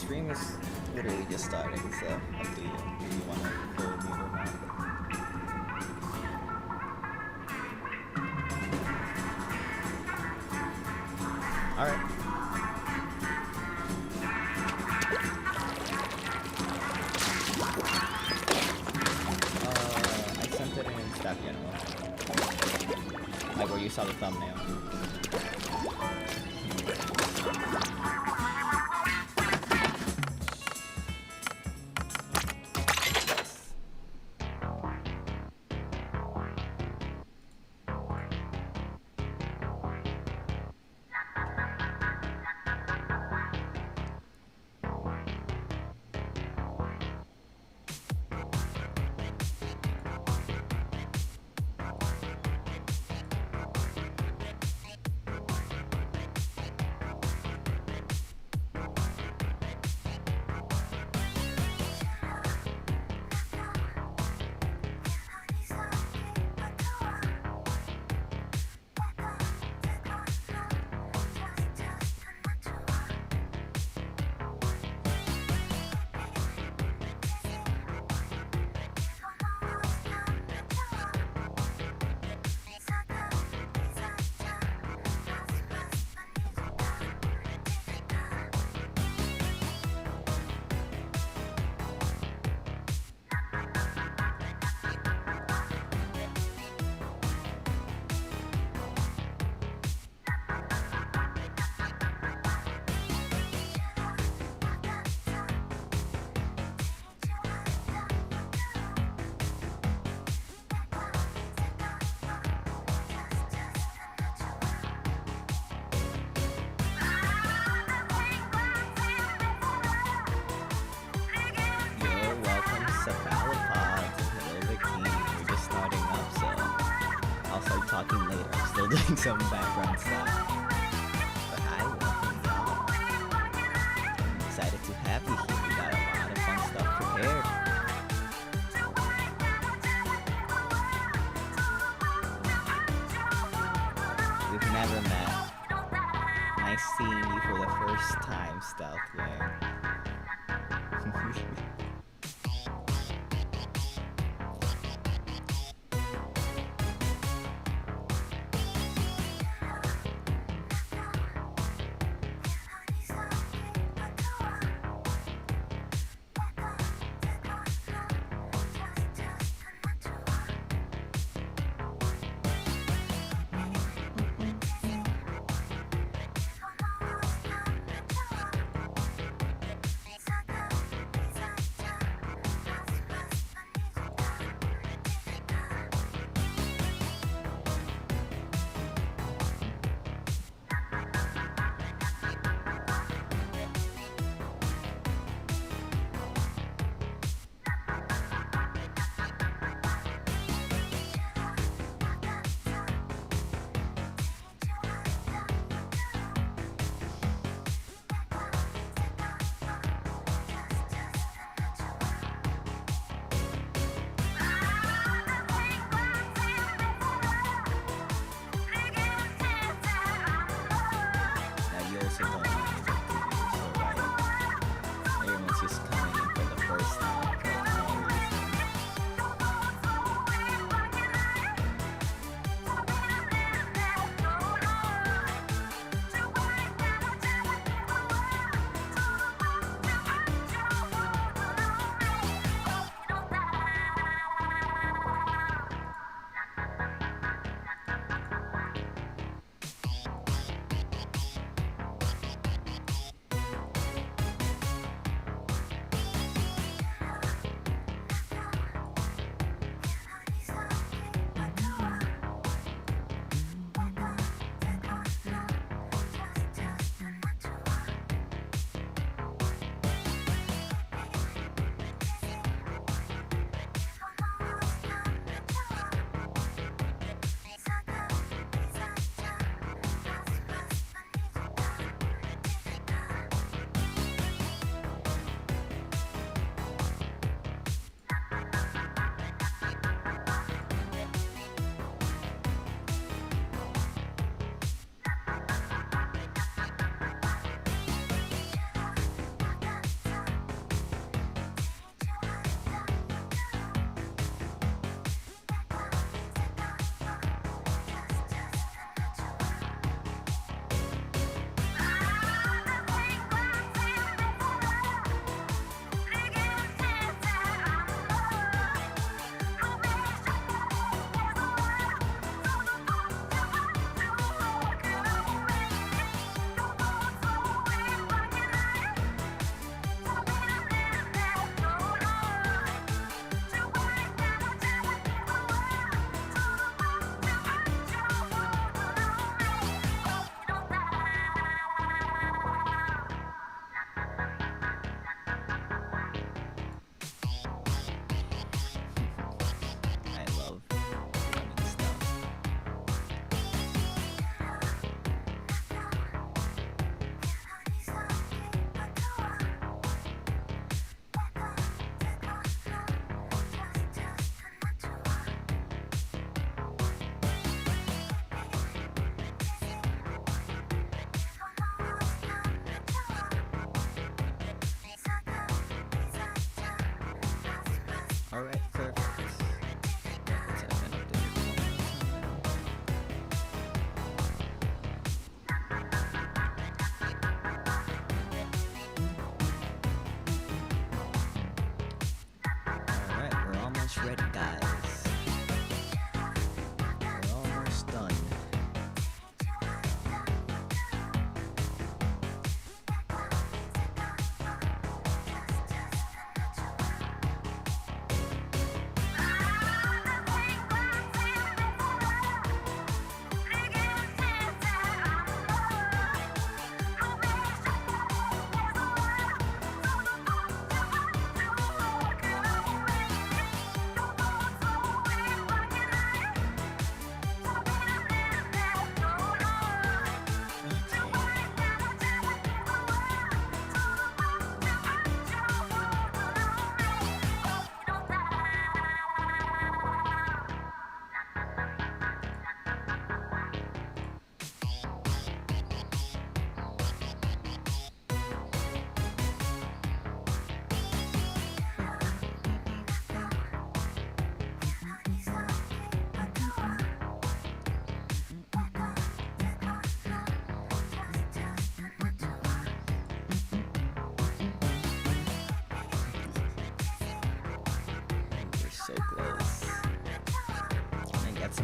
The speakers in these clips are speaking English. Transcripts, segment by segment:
stream is literally just starting, so up to you if you want to go mute or not. Alright. I sent it in Stack General. Like where you saw the thumbnail. Doing some background stuff. But hi, welcome y'all. I'm excited to have you here. We got a lot of fun stuff prepared. We've never met. Nice seeing you for the first time, Stealth Wing.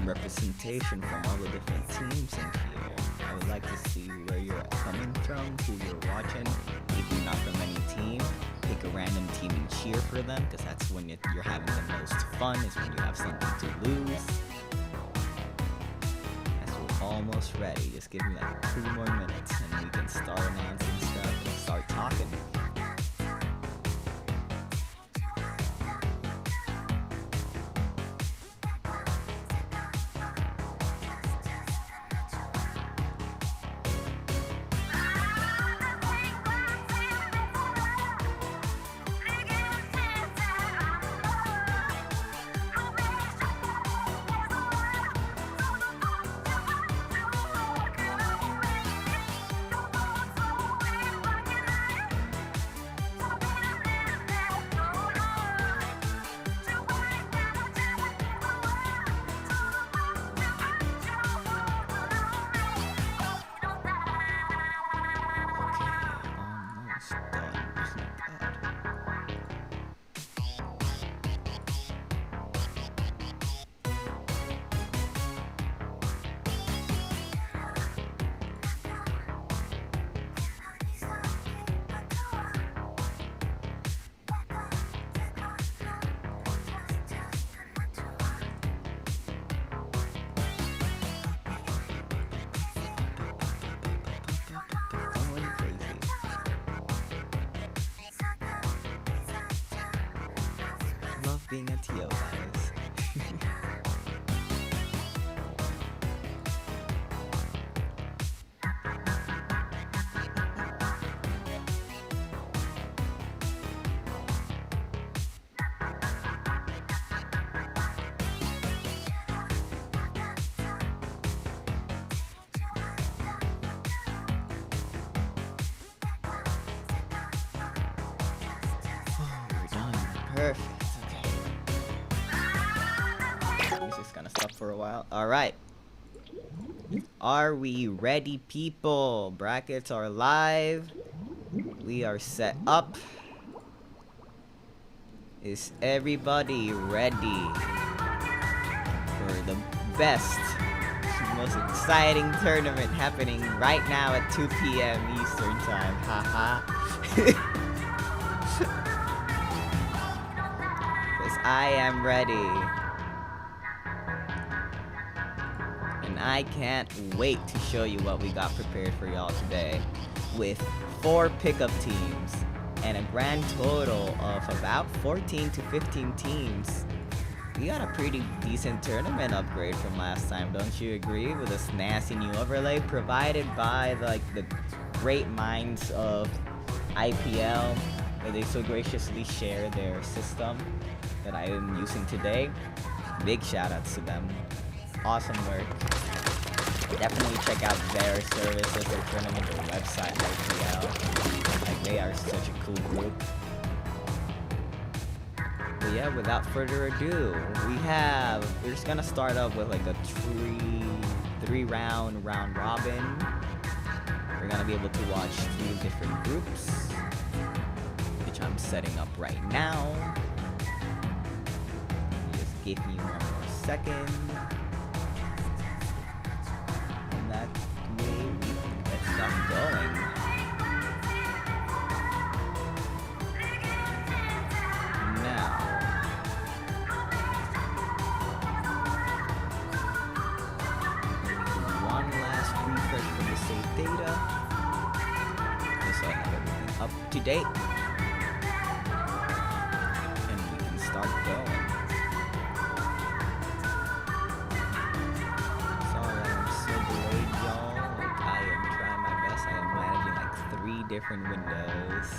some representation from all the different teams in here. I would like to see where you're coming from, who you're watching. If you're not from any team, pick a random team and cheer for them, because that's when you're having the most fun, is when you have something to lose. As we're almost ready, just give me like 2 more minutes and we can start announcing stuff and start talking. Being a TO, guys. We're done. Perfect. For a while. All right, are we ready, people? Brackets are live. We are set up. Is everybody ready for the best, most exciting tournament happening right now at 2 p.m. Eastern time? Haha. Because I am ready. I can't wait to show you what we got prepared for y'all today, with 4 pickup teams and a grand total of about 14 to 15 teams. We got a pretty decent tournament upgrade from last time, don't you agree? With this nasty new overlay provided by the great minds of IPL, where they so graciously share their system that I am using today. Big shout outs to them. Awesome work. Definitely check out their services, their tournament, their website, IPL. Like, they are such a cool group. But yeah, without further ado, we're just gonna start up with like a three round robin. We're gonna be able to watch 3 different groups, which I'm setting up right now. Just give me 1 more second. Going. Now, one last refresh for the saved data, just so I have everything up to date, and we can start going. Sorry, I'm so delayed, y'all. I am trying my best. I am managing like 3 different windows.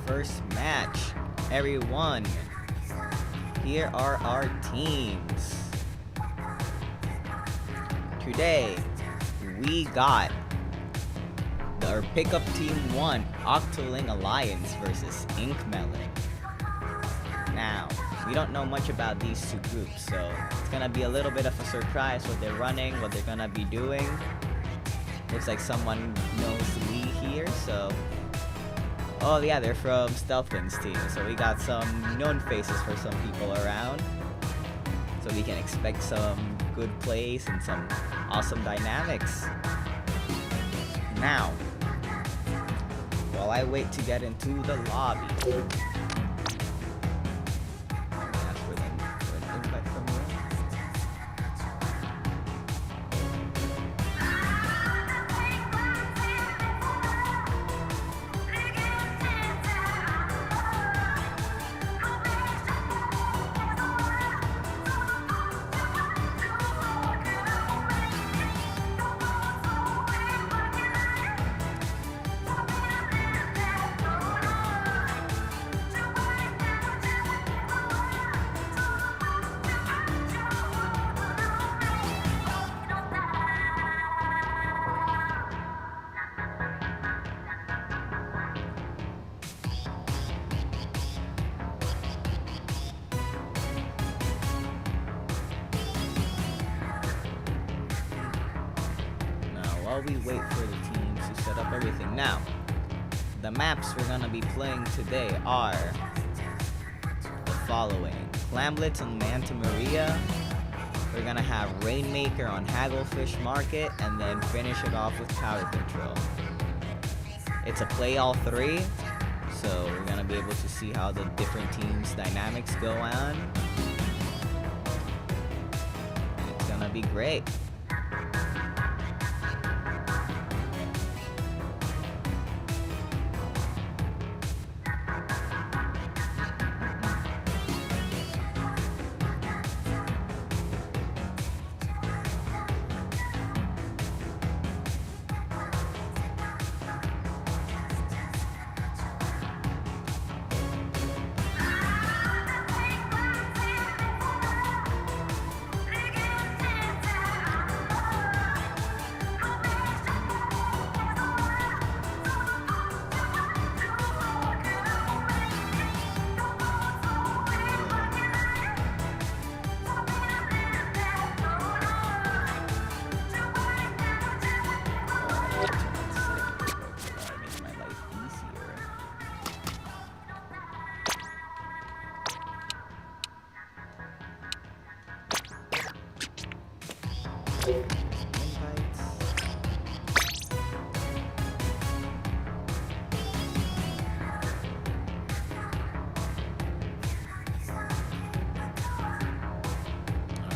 first match. Everyone, here are our teams. Today, we got our pickup team 1, Octoling Alliance versus Ink Melon. Now, we don't know much about these two groups, so it's gonna be a little bit of a surprise what they're running, what they're gonna be doing. Looks like someone knows Lee here, so... Oh yeah, they're from Stealthwing's team, so we got some known faces for some people around. So we can expect some good plays and some awesome dynamics. Now, while I wait to get into the lobby... While we wait for the teams to set up everything. Now, the maps we're gonna be playing today are the following: Clamblitz on Manta Maria. We're gonna have Rainmaker on Hagglefish Market, and then finish it off with Tower Control. It's a play all three, so we're gonna be able to see how the different teams' dynamics go on. And it's gonna be great.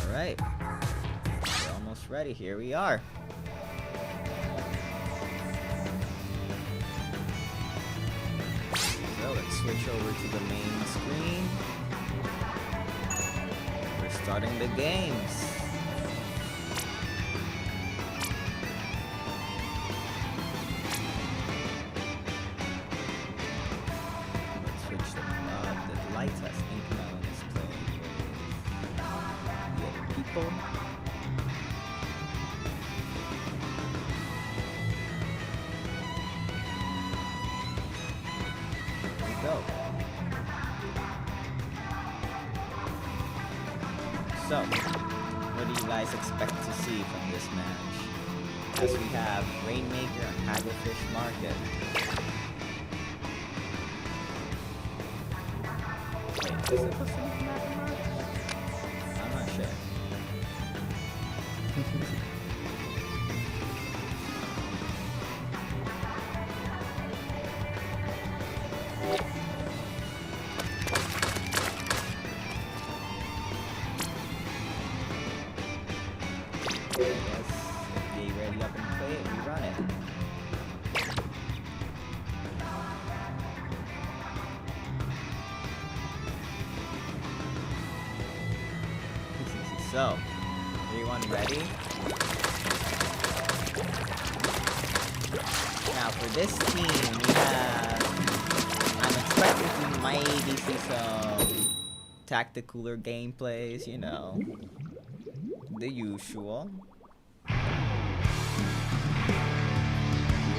Alright, we're almost ready. Here we are. So let's switch over to the main screen. We're starting the games. Let's switch the light test. Ink Melon is playing with the other people. Go. So, what do you guys expect to see from this match? As we have Rainmaker and Hagglefish Market. Wait, is it the same map? I'm not sure. So, everyone ready? Now for this team, we have... I'm like we might see some tacticaler gameplays, you know, the usual. Here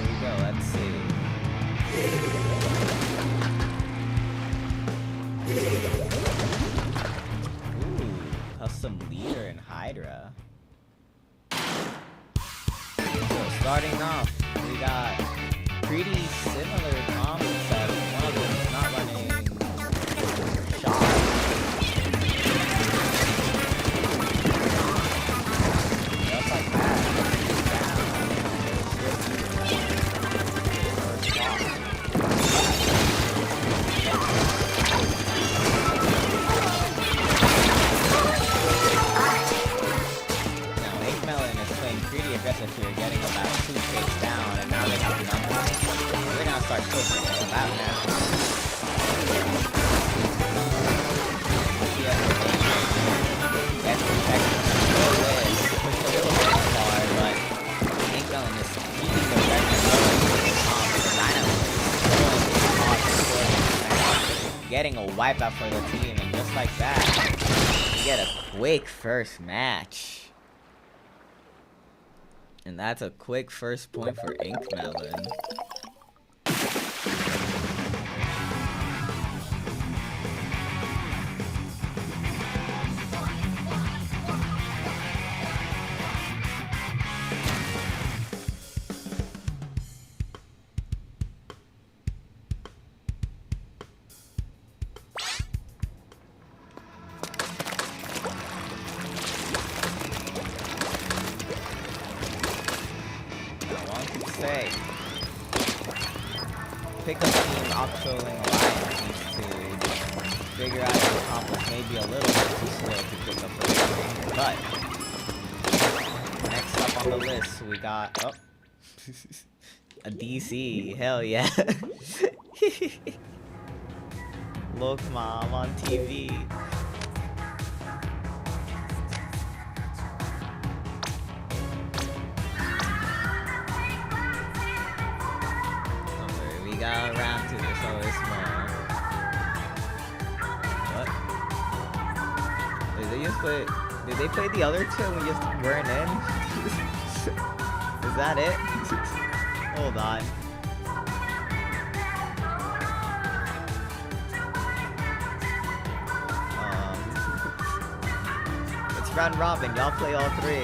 we go, let's see. Ooh, custom leader and Hydra. So starting off, we got pretty similar combos, but one of them is not running shots. Just like that. Aggressive here, getting about 2 takes down, and now they have the number. They're gonna start pushing it about now. Gets protected. Pushed a little bit far, but Ink Melon is keeping the record. Getting a wipeout for the team, and just like that, you get a quick first match. And that's a quick first point for Ink Melon. Pick up team Octoling Alliance needs to figure out if the comp was maybe a little bit too slow to pick up the game. But next up on the list we got a DC. Hell yeah. Look mom on TV. Around to this, so it's small. What? Did they play the other two and we just weren't in? Is that it? Hold on. It's round robin, y'all play all 3.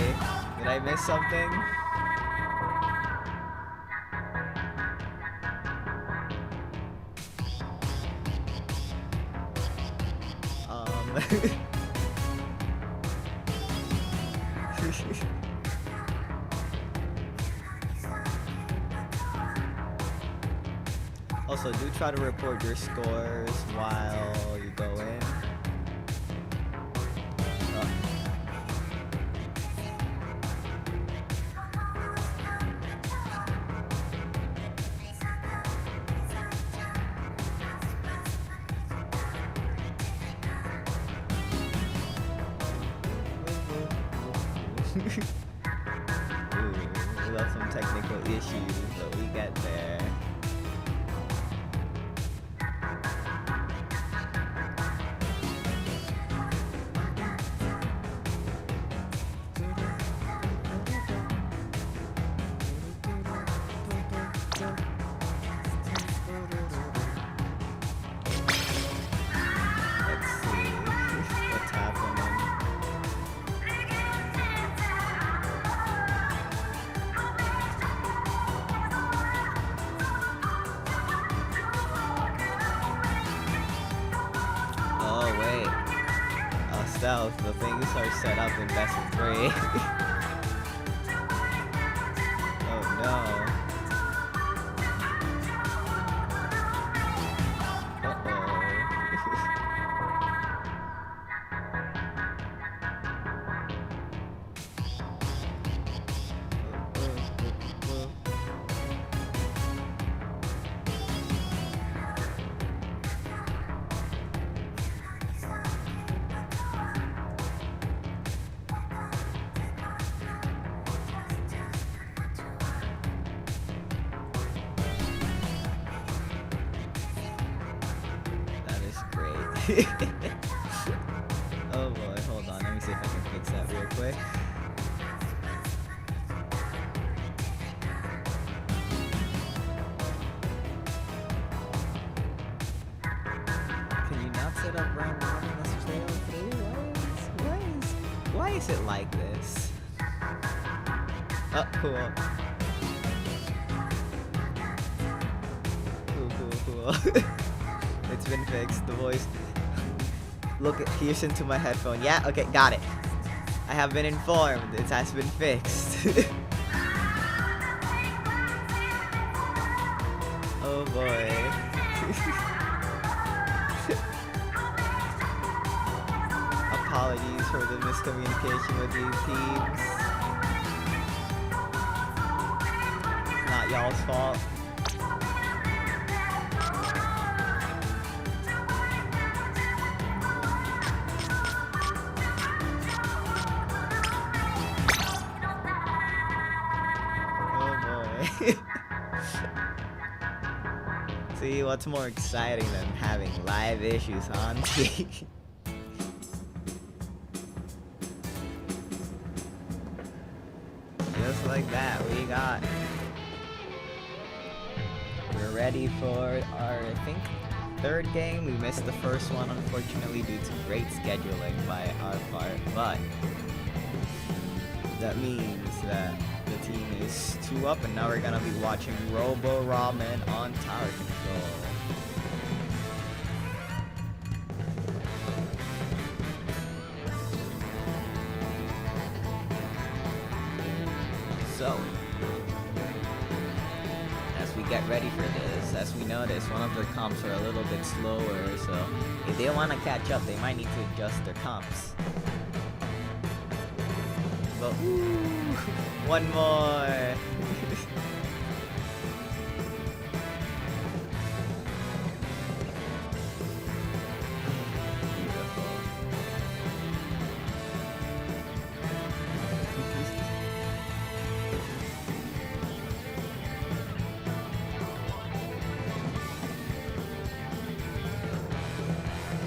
Did I miss something? Also, do try to report your scores while you go in. Ooh, we got some technical issues, but we get there. Stealth, the things are set up in best of 3. Oh no. Oh boy, hold on. Let me see if I can fix that real quick. Can you not set up round 1 in this trail 3? Why is it like this? Oh, cool. Cool. It's been fixed. The voice. Look, here's into my headphone. Yeah, okay, got it. I have been informed. It has been fixed. Oh boy. Apologies for the miscommunication with these teams. Not y'all's fault. See, what's more exciting than having live issues on TV? Just like that, we're ready for our, I think, 3rd game. We missed the first one, unfortunately, due to great scheduling by our part, but that means that the team is 2-up, and now we're gonna be watching Robo Ramen on Tower Control. So, as we get ready for this, as we notice, one of their comps are a little bit slower, so if they want to catch up, they might need to adjust their comps. But, ooh, one more.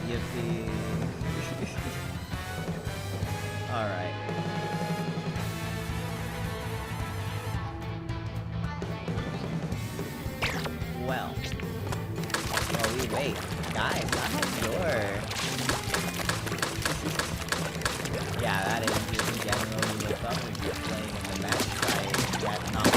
Yippee. Alright. Well, while we wait, guys, I'm not sure. Yeah, that is just in general. We look up and you're playing in the match side. That's not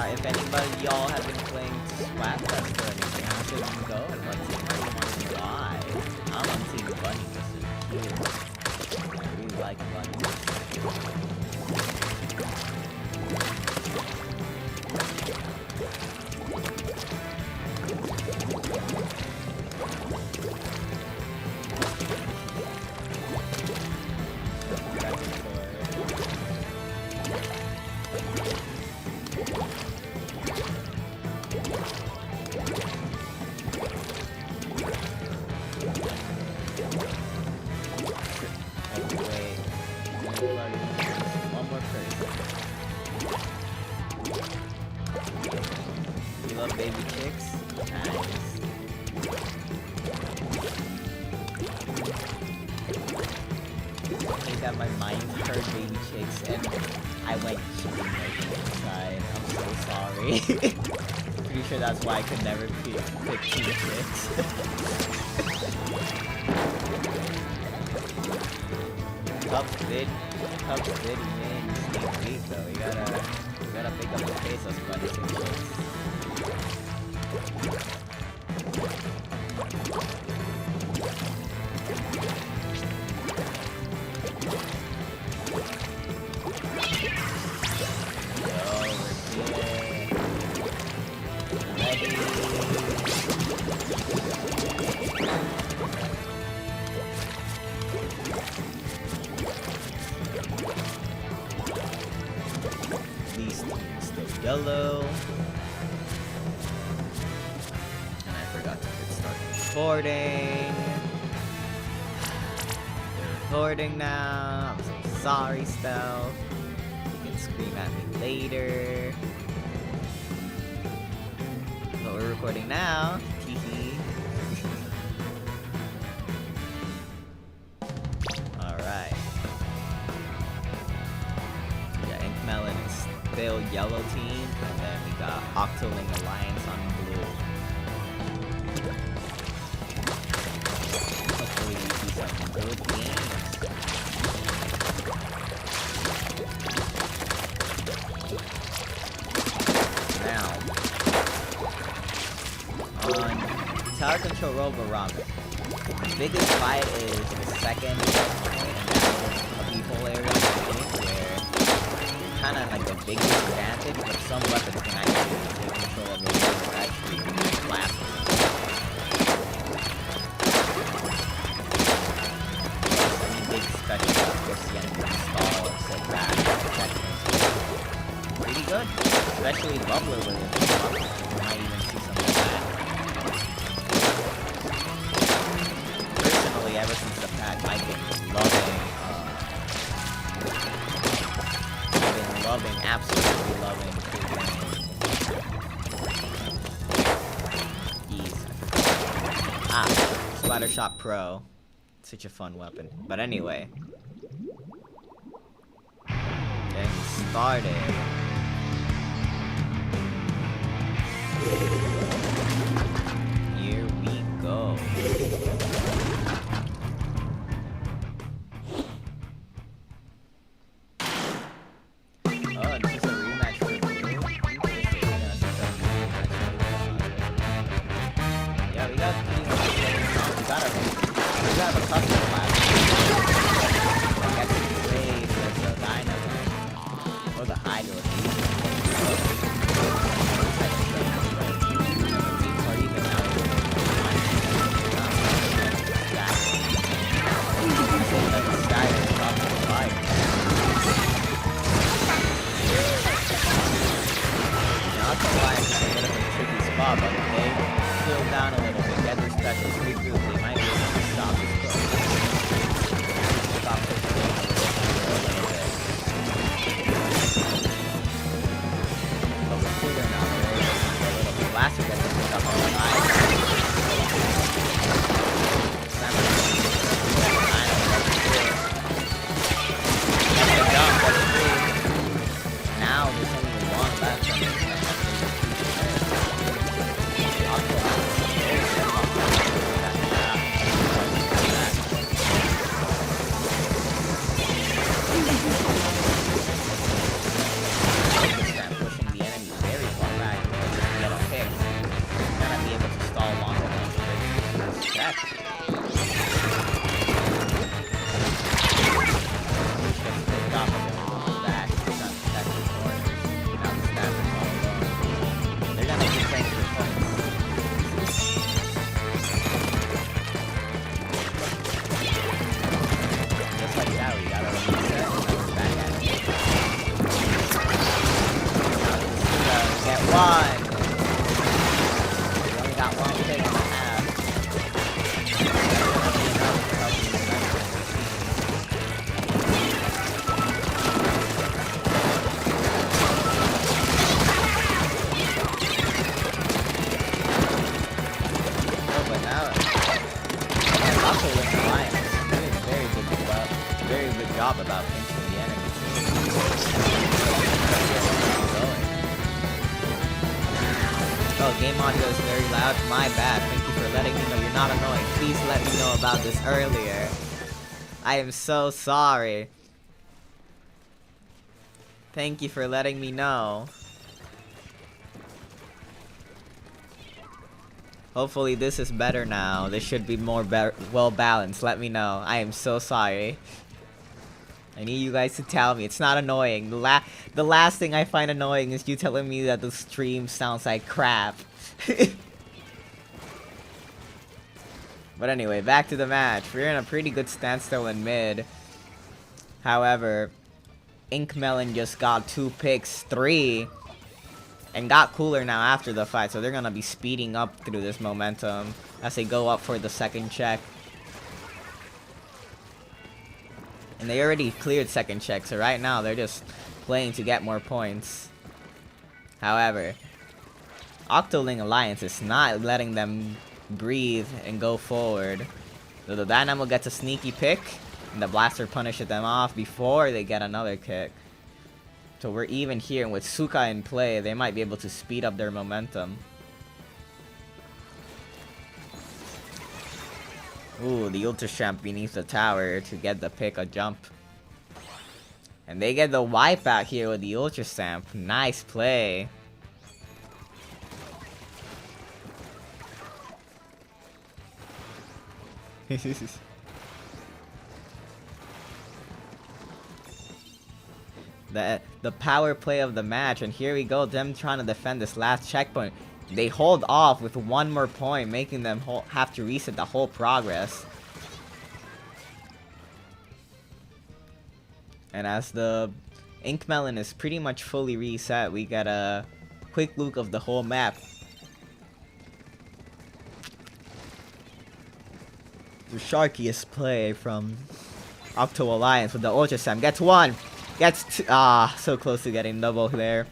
if anybody y'all have been playing Splatoon or anything, how should you go and what team are you want to buy? I'm on Team Bunny because they're cute. I really like Bunny. One more person. You love baby chicks? Nice. I think that my mind heard baby chicks and I went chicken inside. I'm so sorry. Pretty sure that's why I could never pick team chicks. Cubs did win Sneak Peek though. We gotta pick up the pace of Splatoon. These teams still yellow. And I forgot to hit start recording. They're recording now. I'm so sorry, Stealth. can scream at me later. But we're recording now. Teehee. Alright. Yeah, Ink Melon is still yellow team, and then we got Octoling Alliance on blue. Hopefully we see some good games. Now, on Tower Control Roborama, the biggest fight is the second point of people area, where you're kind of like the biggest advantage, but some weapons can actually take control of the road and actually blast them. Any big special force the enemy install or sit back and protect them. Pretty good, especially Bubbler with it. You might even see some of that. Personally, ever since the patch, I've been absolutely loving Splatter Shot Pro. Such a fun weapon. But anyway. Getting started. Here we go. Oh, this is a rematch for blue. Yeah, we got a custom class. I guess you can say there's the Dynamo or the Hydro. But if they slow down a little bit, get their special sweep through, they might be able to stop this pro. Stop this pro a little bit. But we're cooler now, they're able to get a little bit faster, get them stuck on the side. Now there's only one left. About pinching the enemy. Oh, game audio is very loud. My bad. Thank you for letting me know. You're not annoying. Please let me know about this earlier. I am so sorry. Thank you for letting me know. Hopefully this is better now. This should be more well balanced. Let me know. I am so sorry. I need you guys to tell me. It's not annoying. The last thing I find annoying is you telling me that the stream sounds like crap. But anyway, back to the match. We're in a pretty good standstill in mid. However, Ink Melon just got 2 picks, 3, and got cooler now after the fight. So they're gonna be speeding up through this momentum as they go up for the second check. And they already cleared second check, so right now they're just playing to get more points. However, Octoling Alliance is not letting them breathe and go forward. So the Dynamo gets a sneaky pick, and the Blaster punishes them off before they get another kick. So we're even here, and with Suka in play, they might be able to speed up their momentum. Ooh, the Ultra Champ beneath the tower to get the pick, a jump. And they get the wipe out here with the Ultra Stamp. Nice play. The power play of the match, and here we go, them trying to defend this last checkpoint. They hold off with one more point, making them have to reset the whole progress. And as the Ink Melon is pretty much fully reset, we get a quick look of the whole map. The sharkiest play from Octo Alliance with the Ultra Sam. Gets one! Gets two! Ah, so close to getting double there.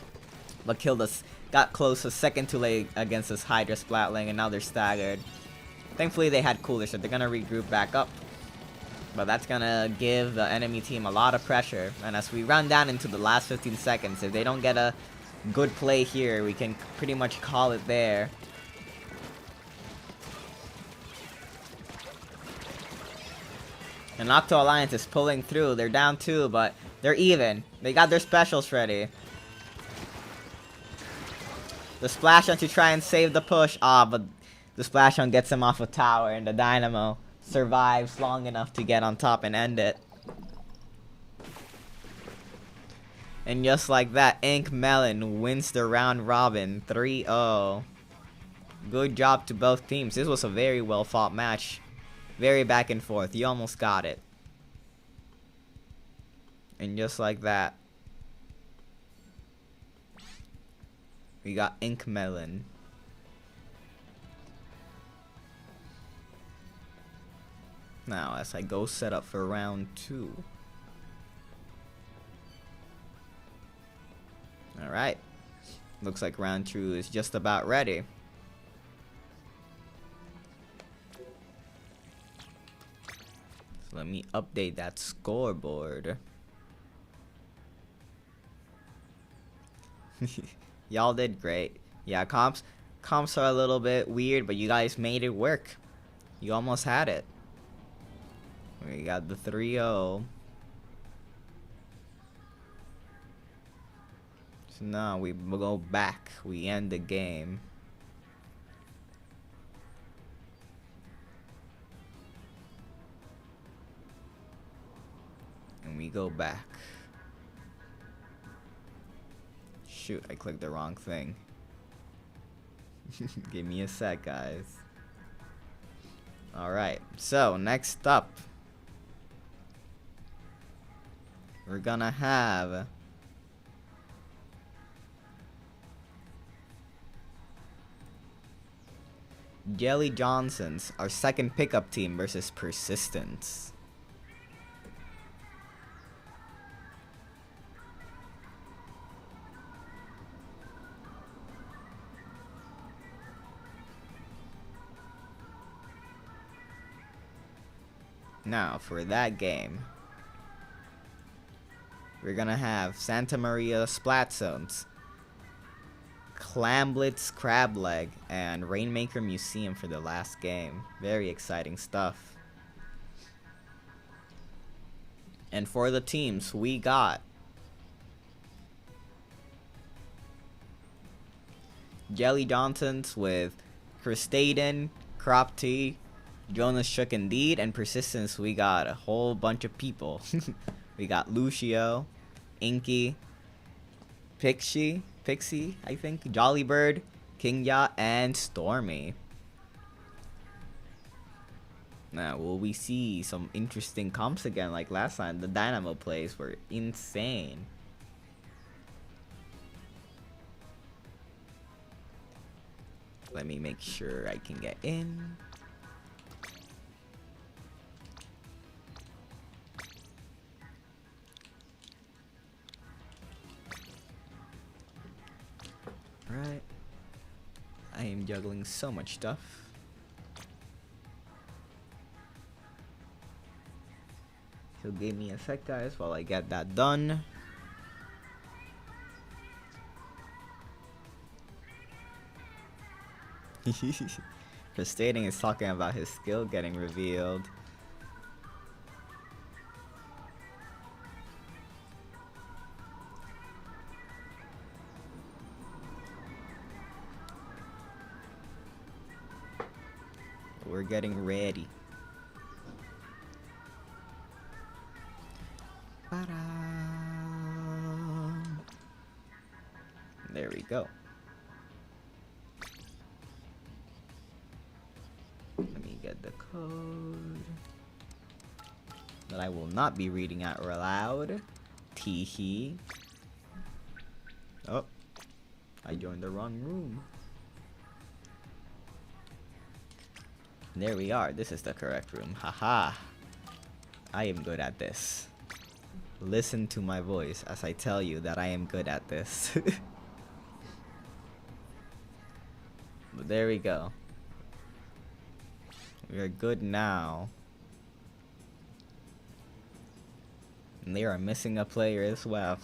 But killed us. Got close, a second too late against this Hydra Splatling, and now they're staggered. Thankfully they had Cooler, so they're gonna regroup back up. But that's gonna give the enemy team a lot of pressure. And as we run down into the last 15 seconds, if they don't get a good play here, we can pretty much call it there. And Octo Alliance is pulling through. They're down 2, but they're even. They got their specials ready. The Splash On to try and save the push. Ah, but the Splash On gets him off a tower, and the Dynamo survives long enough to get on top and end it. And just like that, Ink Melon wins the round robin 3-0. Good job to both teams. This was a very well fought match. Very back and forth. You almost got it. And just like that, we got Ink Melon. Now, as I go set up for round 2. Alright. Looks like round 2 is just about ready. So let me update that scoreboard. Y'all did great. Yeah, comps are a little bit weird, but you guys made it work. You almost had it. We got the 3-0. So now we go back. We end the game. And we go back. Shoot, I clicked the wrong thing. Give me a sec, guys. Alright, so next up, we're gonna have Jelly Johnsons, our second pickup team, versus Persistence. Now, for that game, we're gonna have Santa Maria Splat Zones, Clamblitz Crab Leg, and Rainmaker Museum for the last game. Very exciting stuff. And for the teams, we got Jelly Johnsons with Crustaden, Crop Tea, Jonas Shook Indeed, and Persistence. We got a whole bunch of people. We got Lucio, Inky, Pixie, I think, Jollybird, King Yacht, and Stormy. Now, will we see some interesting comps again like last time? The Dynamo plays were insane. Let me make sure I can get in. I'm juggling so much stuff. So give me a sec, guys, while I get that done. Frustrating is talking about his skill getting revealed. We're getting ready. There we go. Let me get the code that I will not be reading out loud. Teehee. Oh, I joined the wrong room. There we are. This is the correct room. Haha. I am good at this. Listen to my voice as I tell you that I am good at this. But there we go. We are good now. And they are missing a player as well.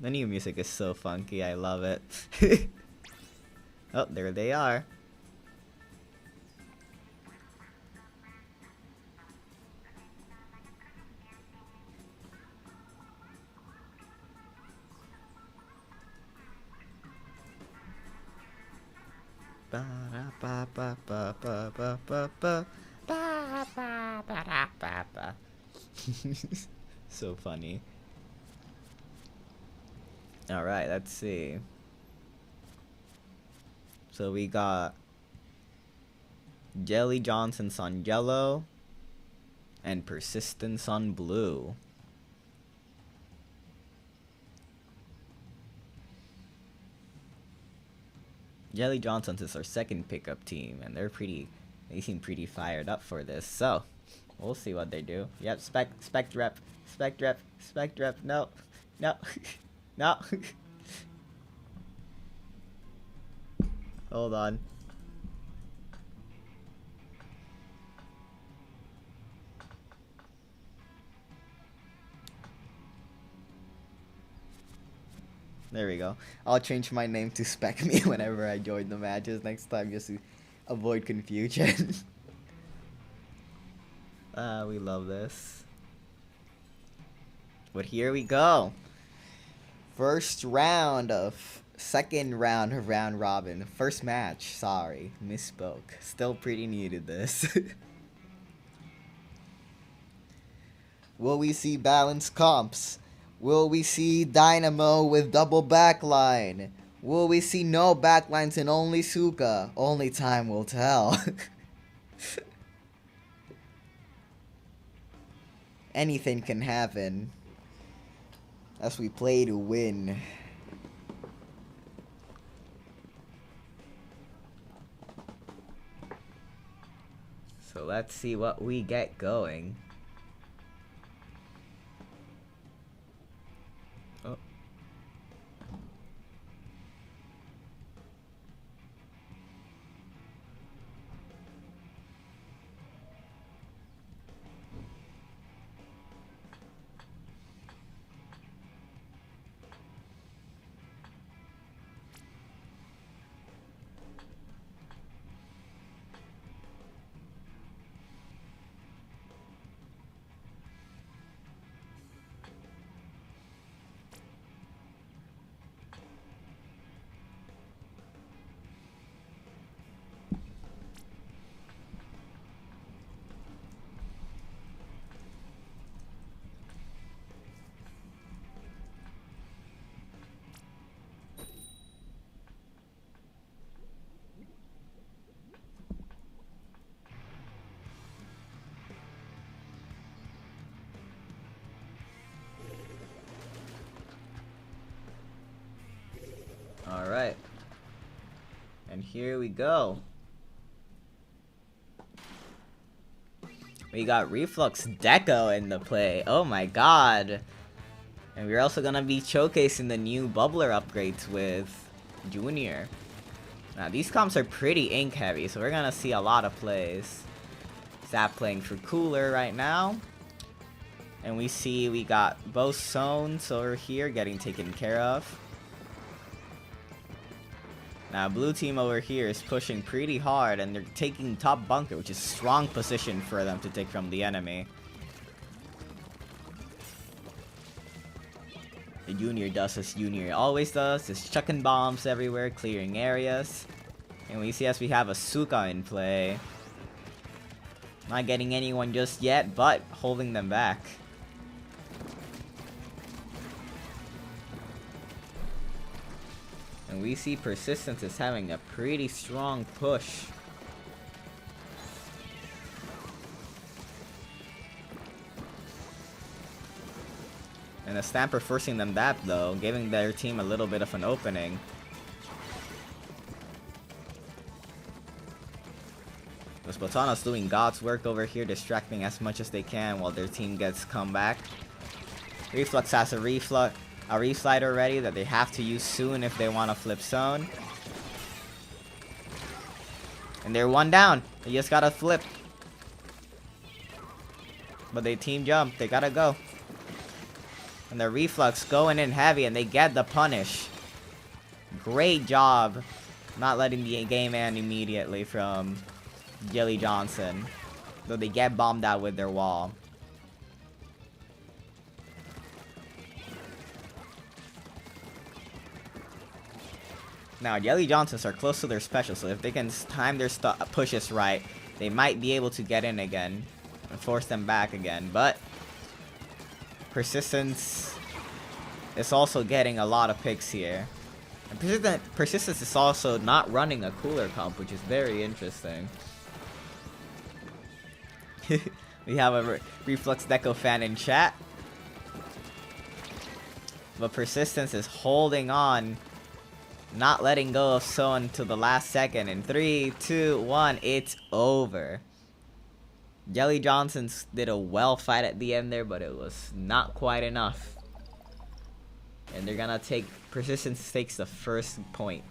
The new music is so funky, I love it. Oh, there they are. So funny. Alright, let's see. So we got Jelly Johnson's on yellow and Persistence on blue. Jelly Johnson's is our second pickup team, and they seem pretty fired up for this. So we'll see what they do. Yep, spec rep, no, no, no. Hold on. There we go. I'll change my name to Spec Me whenever I join the matches next time, just to avoid confusion. We love this. But here we go. Second round of round robin. First match, sorry, misspoke. Still pretty new to this. Will we see balanced comps? Will we see Dynamo with double backline? Will we see no backlines and only Suka? Only time will tell. Anything can happen as we play to win. So let's see what we get going. Oh. Alright. And here we go. We got Reflux Deco in the play. Oh my god. And we're also gonna be showcasing the new bubbler upgrades with Junior. Now these comps are pretty ink heavy, so we're gonna see a lot of plays. Zap playing for Cooler right now. And we got both zones over here getting taken care of. Now blue team over here is pushing pretty hard and they're taking top bunker, which is strong position for them to take from the enemy. The Junior does as Junior always does, just chucking bombs everywhere, clearing areas. And we see as we have a Suka in play. Not getting anyone just yet, but holding them back. And we see Persistence is having a pretty strong push. And the Stamper forcing them back though, giving their team a little bit of an opening. The Splatoon's doing God's work over here, distracting as much as they can while their team gets come back. Reflux has a reslide already that they have to use soon if they want to flip zone. And they're one down. They just gotta flip. But they team jump. They gotta go. And the Reflux going in heavy and they get the punish. Great job not letting the game end immediately from Jelly Johnson. Though they get bombed out with their wall. Now, Jelly Johnsons are close to their special, so if they can time their pushes right, they might be able to get in again and force them back again. But Persistence is also getting a lot of picks here. And Persistence is also not running a Cooler comp, which is very interesting. We have a Reflux Deco fan in chat. But Persistence is holding on. Not letting go of so until the last second. In 3, 2, 1, it's over. Jelly Johnsons did a well fight at the end there, but it was not quite enough. And they're gonna take, Persistence takes the first point.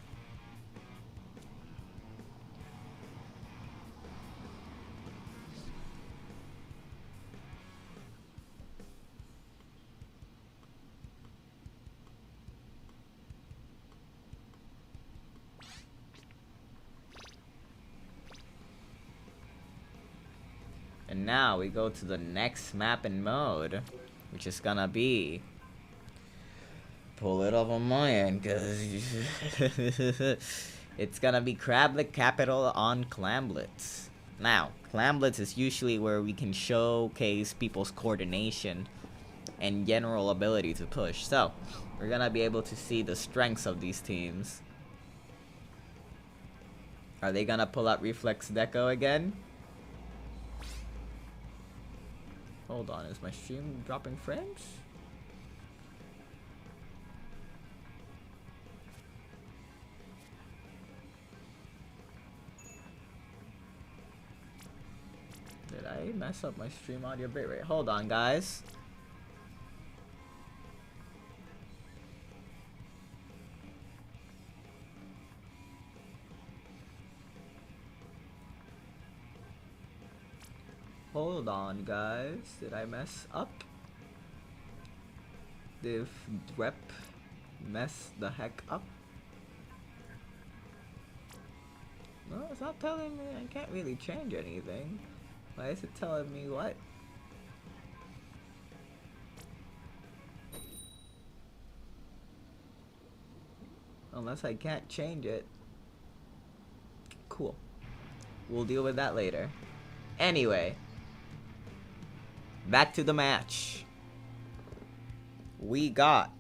And now we go to the next map and mode, which is gonna be, pull it up on my end, cause it's gonna be Crablet Capital on Clamblitz. Now, Clamblitz is usually where we can showcase people's coordination and general ability to push. So, we're gonna be able to see the strengths of these teams. Are they gonna pull out Reflex Deco again? Hold on, is my stream dropping frames? Did I mess up my stream audio bitrate? Hold on, guys. Hold on, guys. Did I mess up? Did rep mess the heck up? No, it's not telling me. I can't really change anything. Why is it telling me what? Unless I can't change it. Cool. We'll deal with that later. Anyway. Back to the match. We got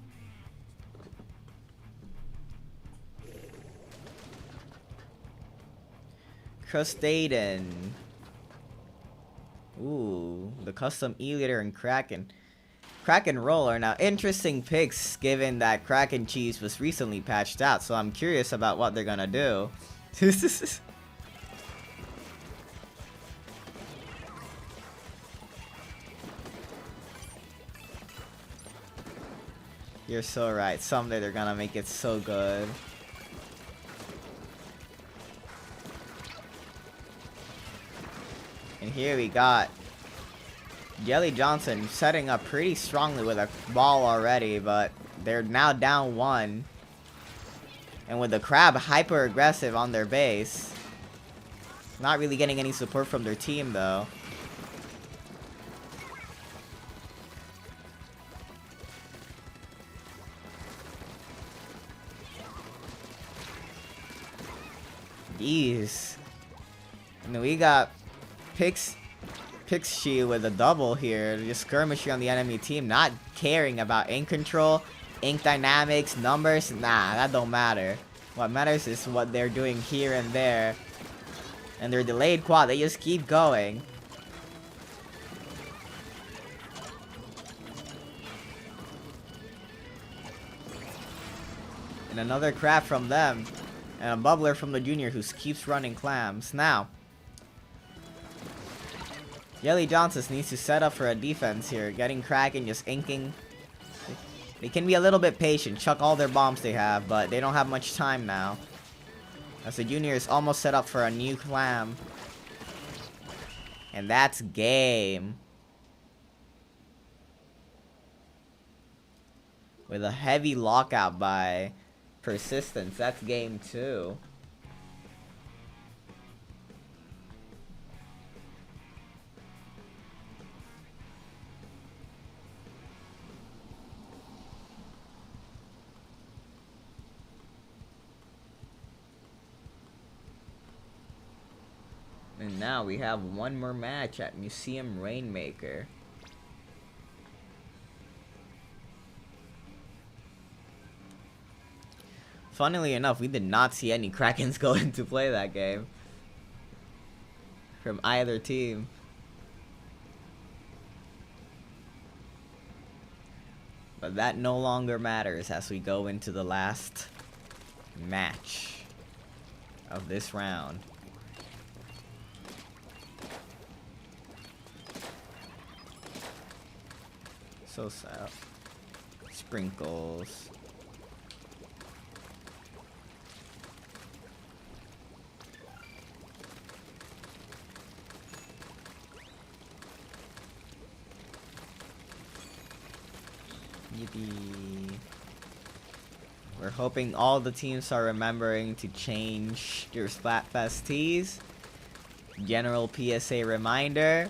Crustaden. Ooh, the custom E-Leader and Kraken. Kraken Roller. Now, interesting picks given that Kraken Cheese was recently patched out, so I'm curious about what they're gonna do. You're so right. Someday they're gonna make it so good. And here we got Jelly Johnson setting up pretty strongly with a ball already, but they're now down 1. And with the Crab hyper aggressive on their base. Not really getting any support from their team though. Jeez. And then we got Pixie with a double here, just skirmishing on the enemy team, not caring about ink control, ink dynamics, numbers. Nah, that don't matter. What matters is what they're doing here and there. And their delayed quad, they just keep going. And another crab from them. And a bubbler from the junior who keeps running clams. Now, Jelly Johnson needs to set up for a defense here. Getting Kraken, just inking. They can be a little bit patient, chuck all their bombs they have, but they don't have much time now. As the junior is almost set up for a new clam. And that's game. With a heavy lockout by Persistence, that's game 2. And now we have one more match at Museum Rainmaker. Funnily enough, we did not see any Krakens go into play that game. From either team. But that no longer matters as we go into the last match of this round. So sad. Sprinkles. Yippee. We're hoping all the teams are remembering to change your Splatfest tees. General PSA reminder.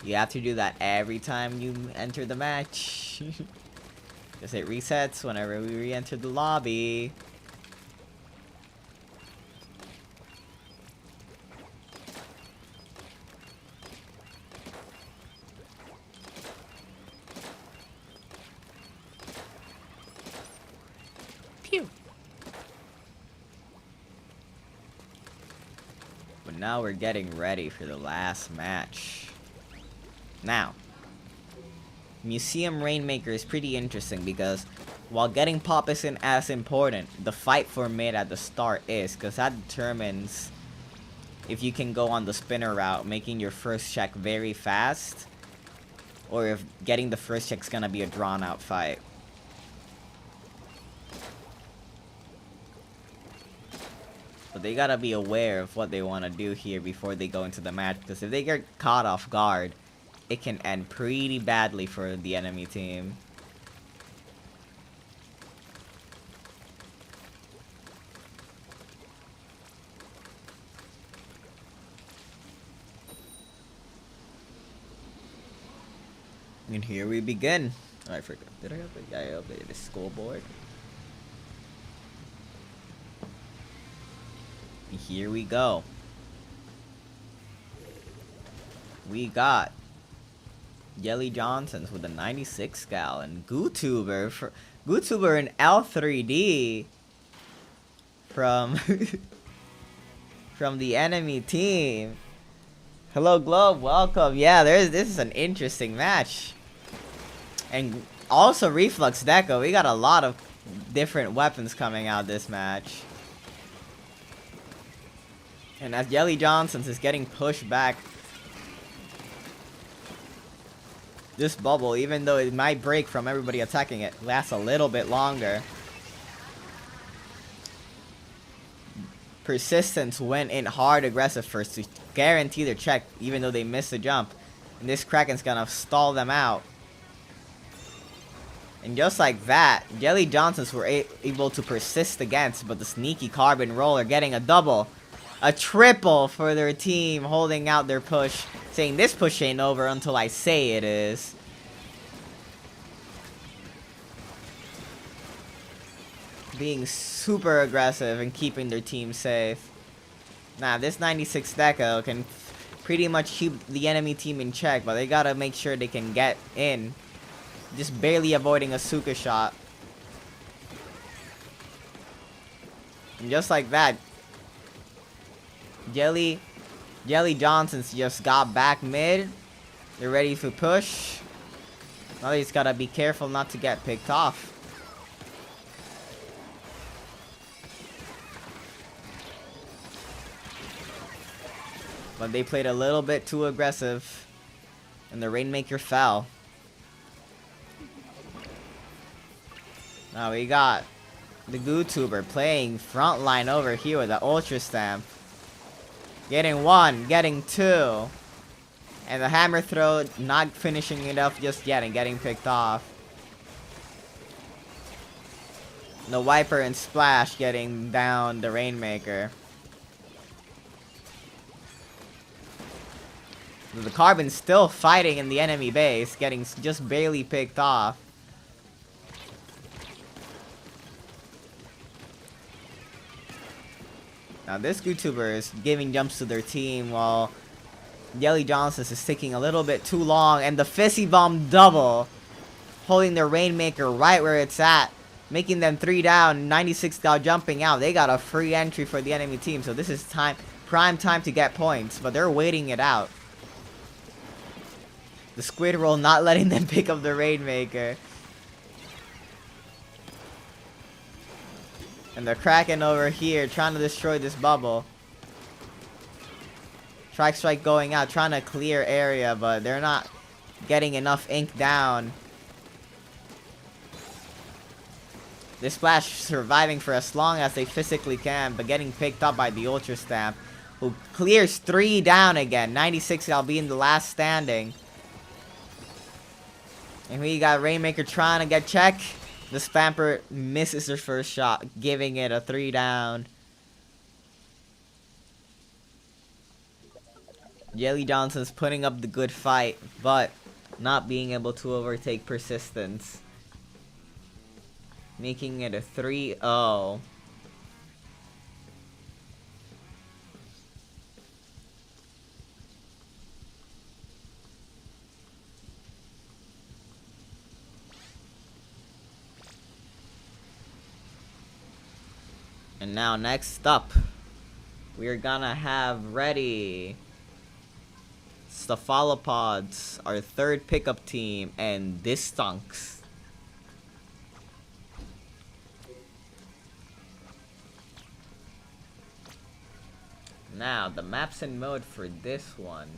You have to do that every time you enter the match. Because it resets whenever we re-enter the lobby. Pew! But now we're getting ready for the last match. Now, Museum Rainmaker is pretty interesting because while getting pop isn't as important, the fight for mid at the start is, because that determines if you can go on the spinner route, making your first check very fast, or if getting the first check is gonna be a drawn out fight. But they gotta be aware of what they want to do here before they go into the match, because if they get caught off guard, it can end pretty badly for the enemy team. And here we begin. Oh, I forgot. Did I update? Yeah, I updated the scoreboard. And here we go. We got Jelly Johnsons with a 96 gal and Gootuber in L3D from from the enemy team. Hello Globe, welcome. Yeah, this is an interesting match. And also Reflux Deco, we got a lot of different weapons coming out this match. And as Jelly Johnsons is getting pushed back, this bubble, even though it might break from everybody attacking it, lasts a little bit longer. Persistence went in hard aggressive first to guarantee their check, even though they missed the jump. And this Kraken's gonna stall them out. And just like that, Jelly Johnsons were able to persist against, but the sneaky Carbon Roller getting a double. A triple for their team, holding out their push, saying this push ain't over until I say it is. Being super aggressive and keeping their team safe. Now, this 96 Deco can pretty much keep the enemy team in check, but they gotta make sure they can get in. Just barely avoiding a Suka shot. And just like that, Jelly Johnsons just got back mid. They're ready to push. Now they just gotta be careful not to get picked off. But they played a little bit too aggressive, and the Rainmaker fell. Now we got the GooTuber playing frontline over here with the Ultra Stamp. Getting one, getting two. And the Hammer Throw not finishing it off just yet and getting picked off. The Wiper and Splash getting down the Rainmaker. The Carbon's still fighting in the enemy base, getting just barely picked off. Now this YouTuber is giving jumps to their team while Jelly Johnson is taking a little bit too long, and the Fizzy Bomb double, holding their Rainmaker right where it's at, making them 3 down, 96 now jumping out. They got a free entry for the enemy team, so this is prime time to get points, but they're waiting it out. The Squid Roll not letting them pick up the Rainmaker. And the Kraken over here trying to destroy this bubble. Strike going out, trying to clear area, but they're not getting enough ink down. This Splash surviving for as long as they physically can, but getting picked up by the Ultra Stamp, who clears 3 down again. 96 I'll be in the last standing. And we got Rainmaker trying to get check. The Spamper misses her first shot, giving it a 3 down. Jelly Johnson's putting up the good fight, but not being able to overtake Persistence. Making it a 3-0. And now next up, we're gonna have ready Cephalopods, our third pickup team, and this Stunks. Now, the maps and mode for this one.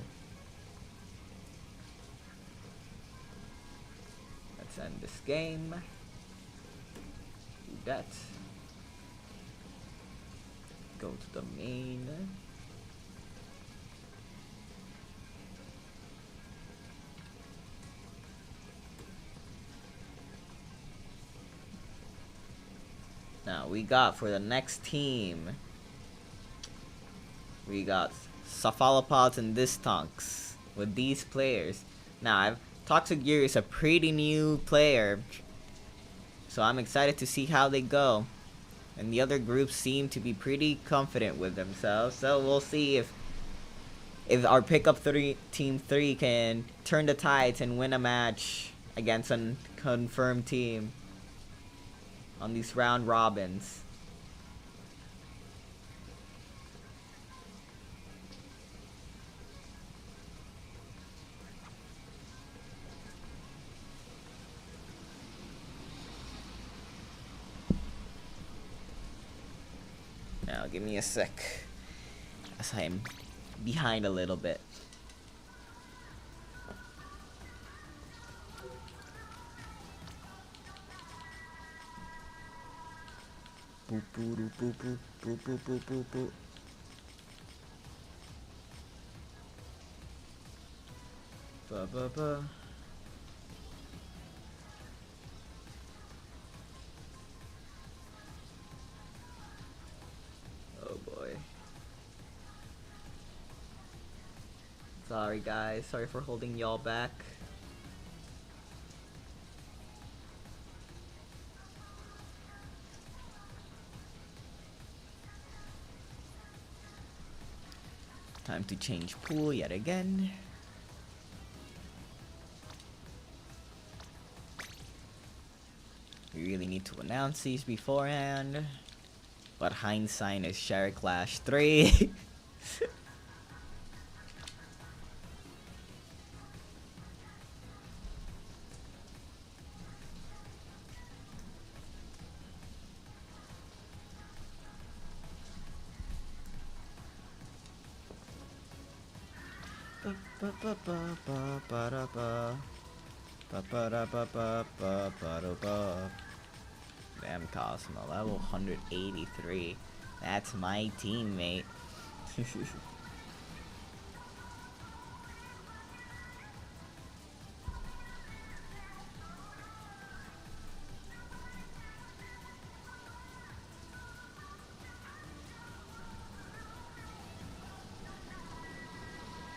Let's end this game. Do that. Go to the main. Now we got for the next team, we got Cephalopods and Distonks with these players. Now Toxic Gear is a pretty new player, so I'm excited to see how they go. And the other groups seem to be pretty confident with themselves, so we'll see if our pickup team 3 can turn the tides and win a match against a confirmed team on these round robins. Now, give me a sec, as I'm behind a little bit. Ba ba ba. Oh boy. Sorry guys, sorry for holding y'all back. Time to change pool yet again. We really need to announce these beforehand. But hindsight is Chariclash 3. Damn, Cosmo, level 183. That's my teammate.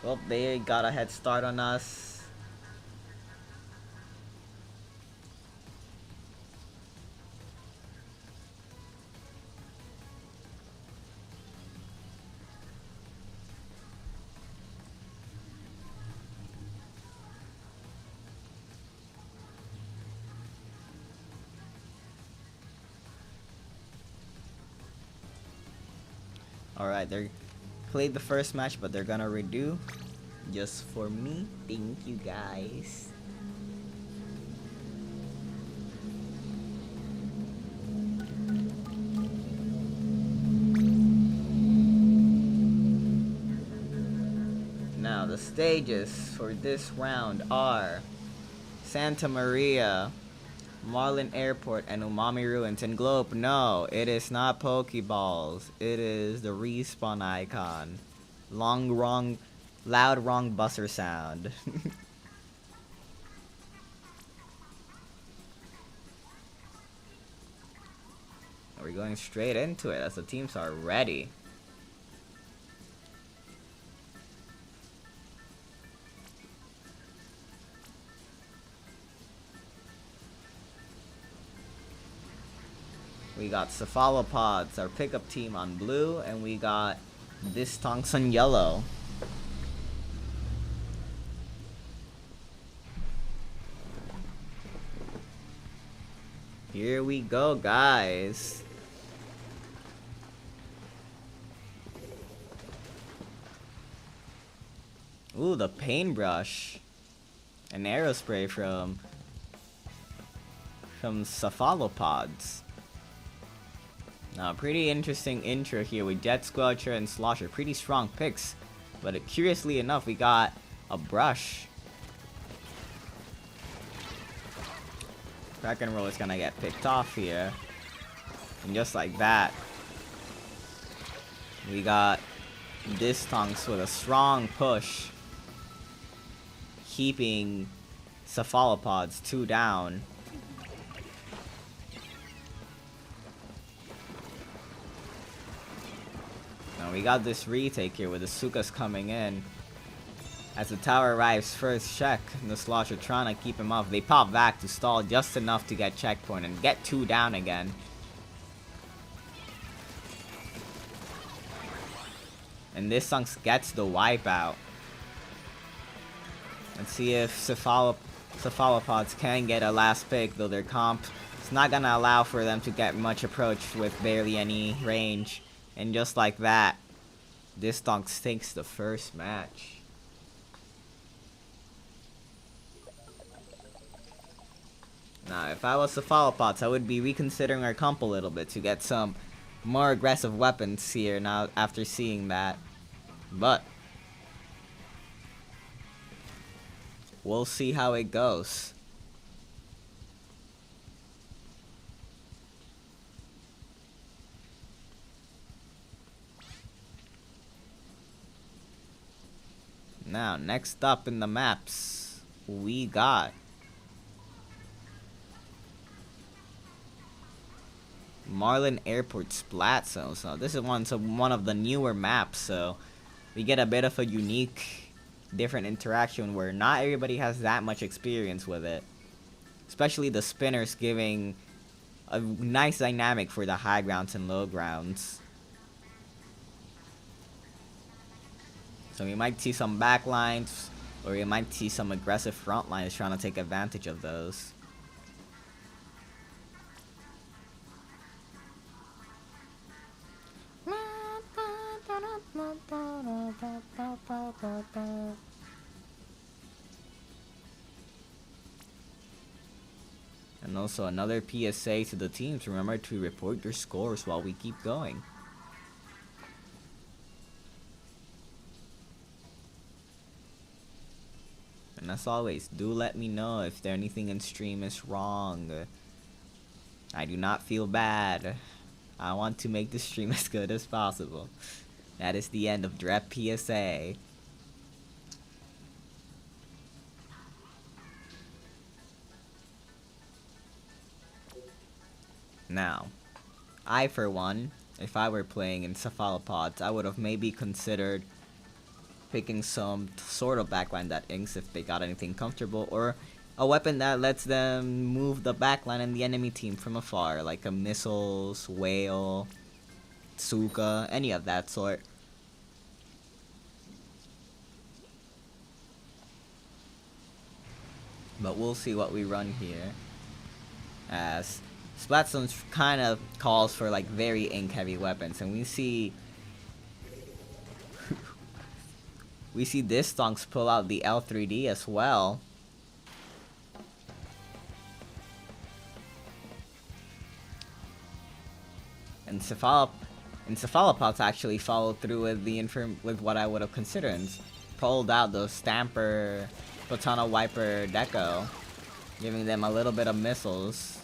Well, they got a head start on us. Alright, they played the first match, but they're gonna redo just for me. Thank you guys. Now the stages for this round are Santa Maria, Marlin Airport, and Umami Ruins. And Globe, no, it is not Pokeballs. It is the respawn icon. Loud wrong buzzer sound. We're going straight into it as the teams are ready. We got Cephalopods, our pickup team, on blue, and we got this Tonks on yellow. Here we go, guys. Ooh, the paintbrush. An aerospray from Cephalopods. Now, pretty interesting intro here with Jet Squelcher and Slosher. Pretty strong picks. But curiously enough, we got a brush. Crack and Roll is gonna get picked off here. And just like that, we got this Tonks with a strong push, keeping Cephalopods 2 down. Now we got this retake here with the Sukas coming in. As the tower arrives first check, the Slosher trying to keep him off. They pop back to stall just enough to get checkpoint and get 2 down again. And this Tonks gets the wipeout. Let's see if Cephalopods can get a last pick, though their comp is not gonna allow for them to get much approach with barely any range. And just like that, this Tonks takes the first match. Now, if I was Cephalopods, I would be reconsidering our comp a little bit to get some more aggressive weapons here now after seeing that. But we'll see how it goes. Now, next up in the maps, we got Marlin Airport Splat Zone. So this is one of the newer maps, so we get a bit of a unique, different interaction where not everybody has that much experience with it. Especially the spinners giving a nice dynamic for the high grounds and low grounds. So we might see some backlines, or we might see some aggressive front lines trying to take advantage of those. And also another PSA to the teams, remember to report your scores while we keep going. And as always, do let me know if there anything in stream is wrong. I do not feel bad. I want to make the stream as good as possible. That is the end of Drep PSA. Now, I for one, if I were playing in cephalopods, I would have maybe considered picking some sort of backline that inks if they got anything comfortable, or a weapon that lets them move the backline and the enemy team from afar, like a missiles, whale, Tsuka, any of that sort. But we'll see what we run here, as Splatstone kind of calls for like very ink heavy weapons, and we see this Stonks pull out the L3D as well. And Cephalopods actually followed through with what I would have considered and pulled out those Stamper, Platana Wiper Deco, giving them a little bit of missiles.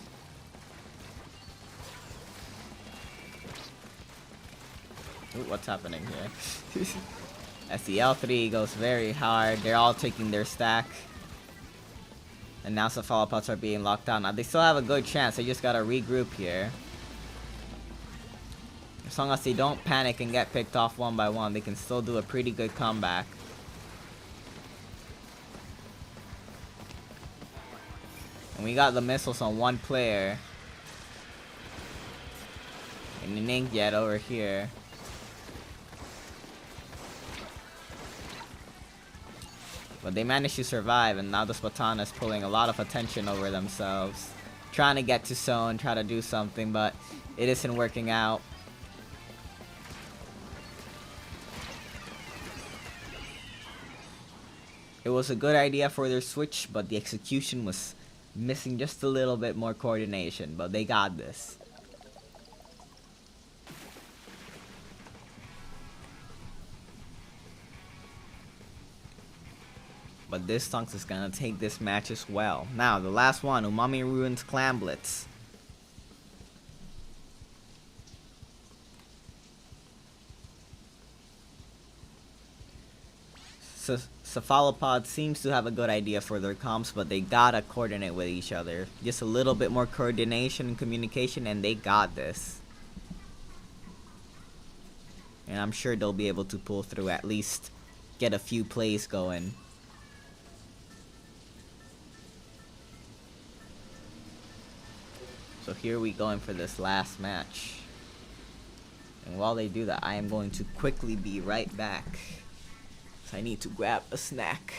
Ooh, what's happening here? As the L3 goes very hard, they're all taking their stack. And now Cephalopods are being locked down. Now they still have a good chance, they just gotta regroup here. As long as they don't panic and get picked off one by one, they can still do a pretty good comeback. And we got the missiles on one player. And an ink jet over here. But they managed to survive, and now the Splatana is pulling a lot of attention over themselves. Trying to get to zone, try to do something, but it isn't working out. It was a good idea for their switch, but the execution was missing just a little bit more coordination, but they got this. But this Stonks is gonna take this match as well. Now, the last one, Umami Ruins Clan Blitz. Cephalopod seems to have a good idea for their comps, but they gotta coordinate with each other. Just a little bit more coordination and communication, and they got this. And I'm sure they'll be able to pull through, at least get a few plays going. So here we go in for this last match. And while they do that, I am going to quickly be right back. So I need to grab a snack.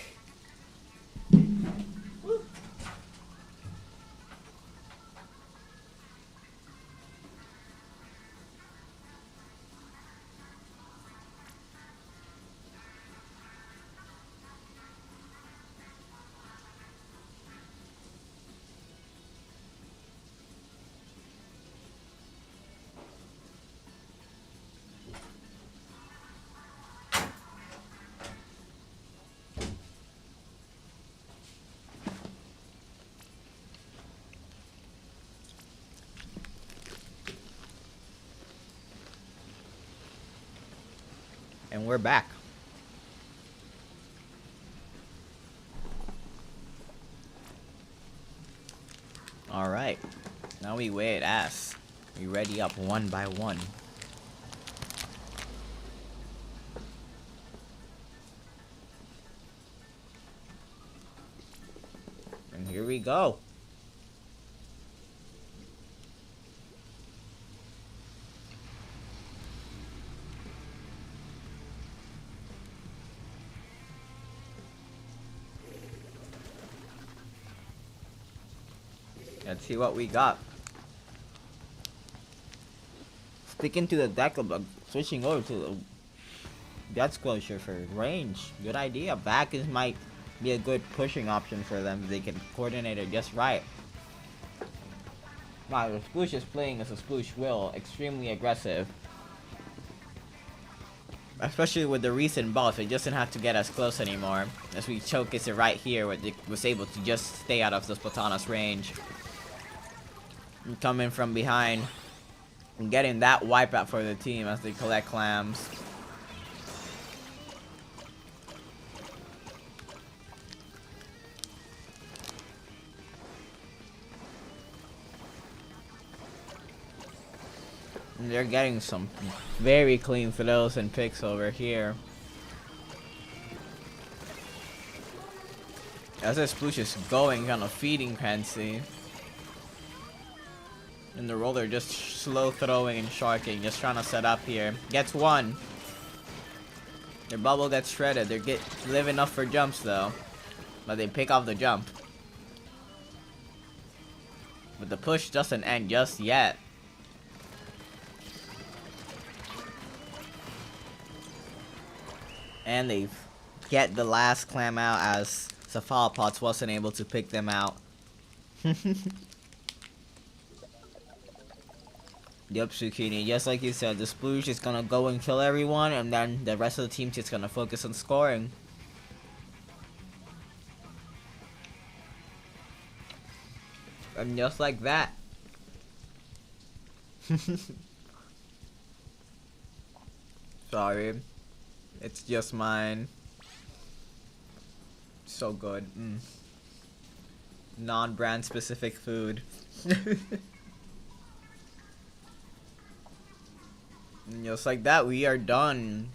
And we're back. Alright. Now we wait as we ready up one by one. And here we go. Let's see what we got. Sticking to the deck of switching over to the Guts Closure for range. Good idea. Back is might be a good pushing option for them if they can coordinate it just right. Wow, the Sploosh is playing as a Sploosh will. Extremely aggressive. Especially with the recent buff, it doesn't have to get as close anymore. As we showcase it right here, where it was able to just stay out of the Splatana's range. And coming from behind. And getting that wipeout for the team as they collect clams. And they're getting some very clean throws and picks over here. As this Sploosh is going on a feeding frenzy. And the roller just slow throwing and sharking, just trying to set up here. Gets one. Their bubble gets shredded. They live enough for jumps though. But they pick off the jump. But the push doesn't end just yet. And they get the last clam out as Cephalopods wasn't able to pick them out. Yep, Zucchini, just like you said, the Sploosh is gonna go and kill everyone, and then the rest of the team's just gonna focus on scoring. And just like that. Sorry. It's just mine. So good. Non-brand specific food. And just like that, we are done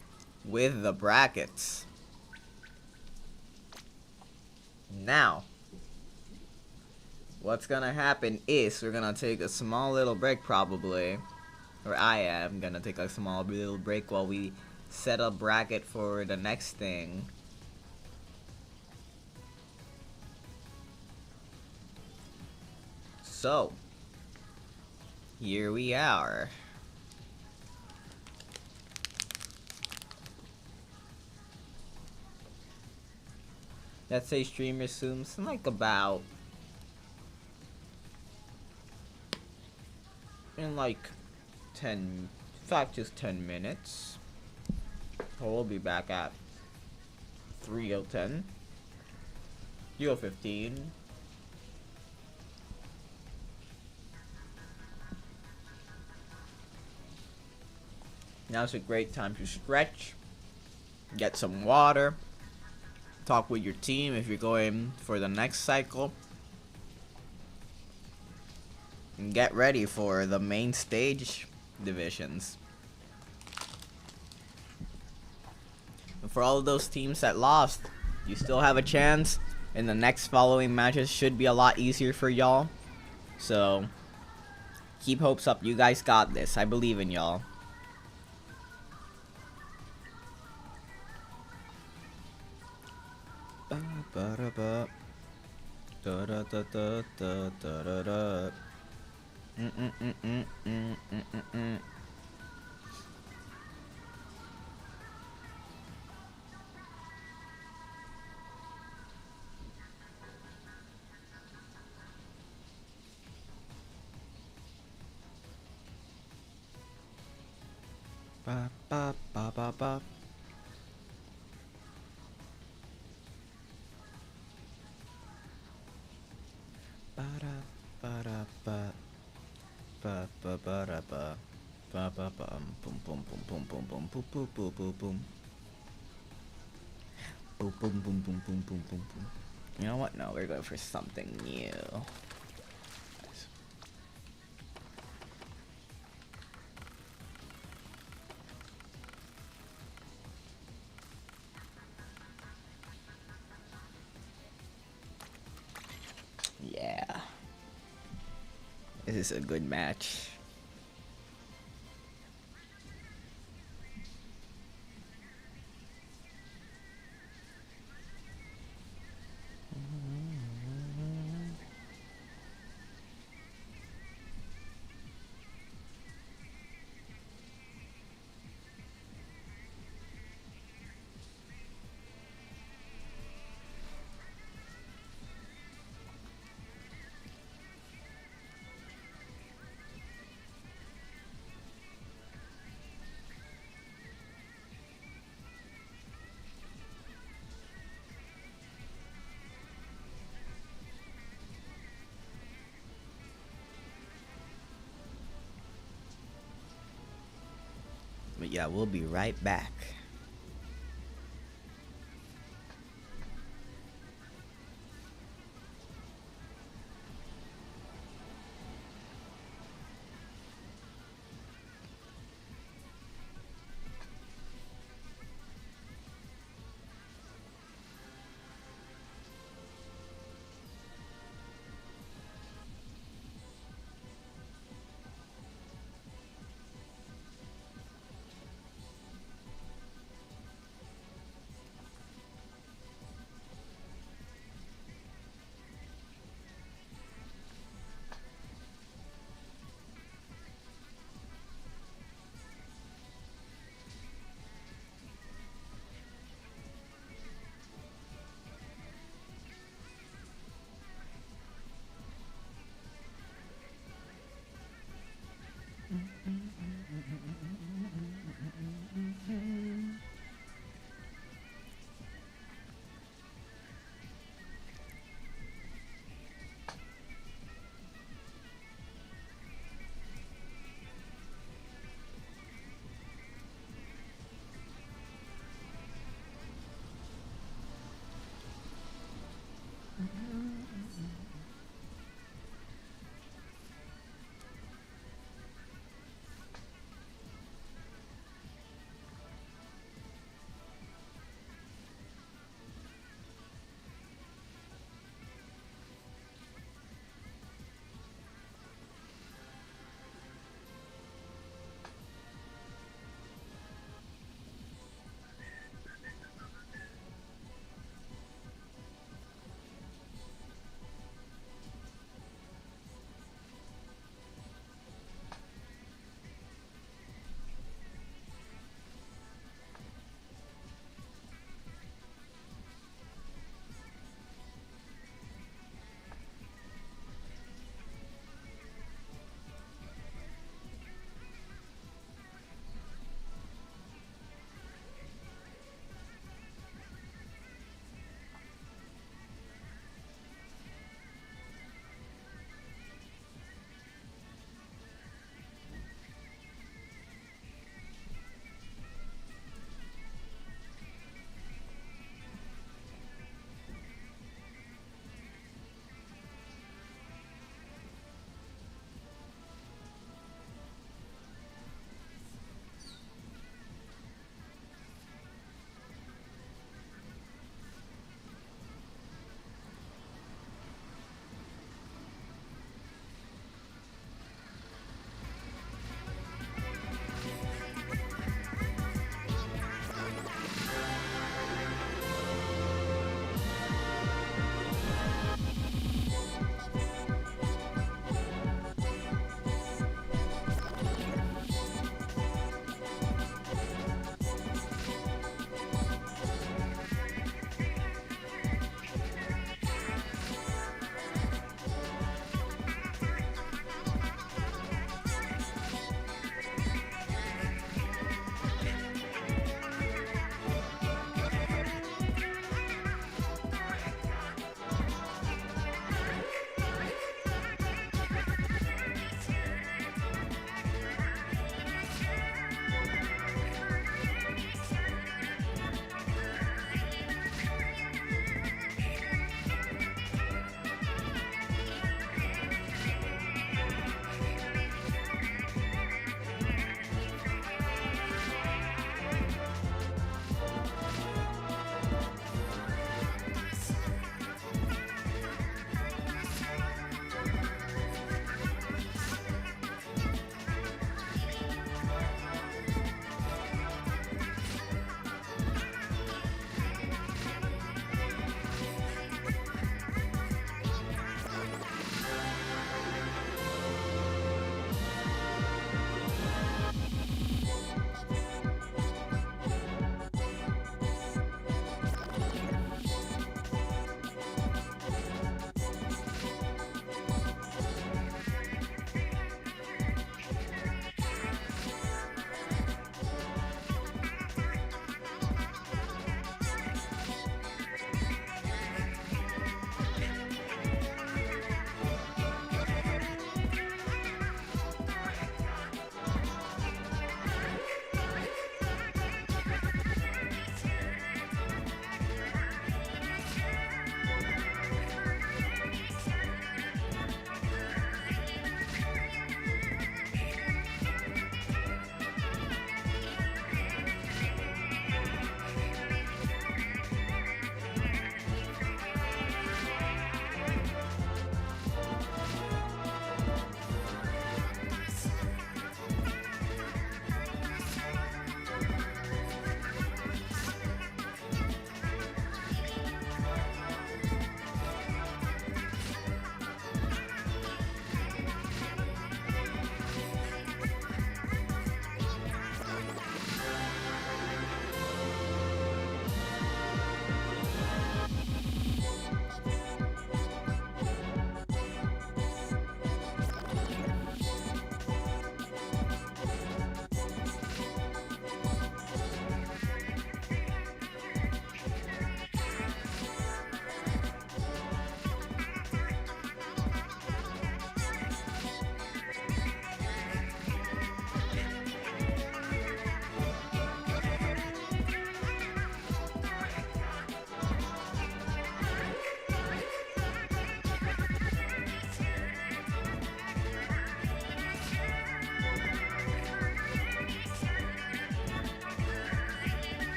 with the brackets. Now, what's gonna happen is we're gonna take a small little break probably. Or I am gonna take a small little break while we set a bracket for the next thing. So, here we are. Let's say stream resumes in like about in like 10, in fact just 10 minutes. So we'll be back at 3:10, 3:15. Now's a great time to stretch, get some water, talk with your team if you're going for the next cycle, and get ready for the main stage divisions. And for all of those teams that lost, you still have a chance, and the next following matches should be a lot easier for y'all. So keep hopes up, you guys got this. I believe in y'all. Ba ba ba ba ba. You know what? No, we're going for something new. This is a good match. But yeah, we'll be right back.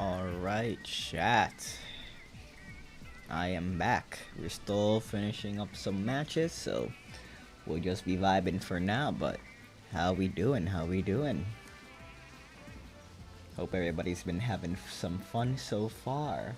Alright, chat. I am back. We're still finishing up some matches, so we'll just be vibing for now, but how we doing? How we doing? Hope everybody's been having some fun so far.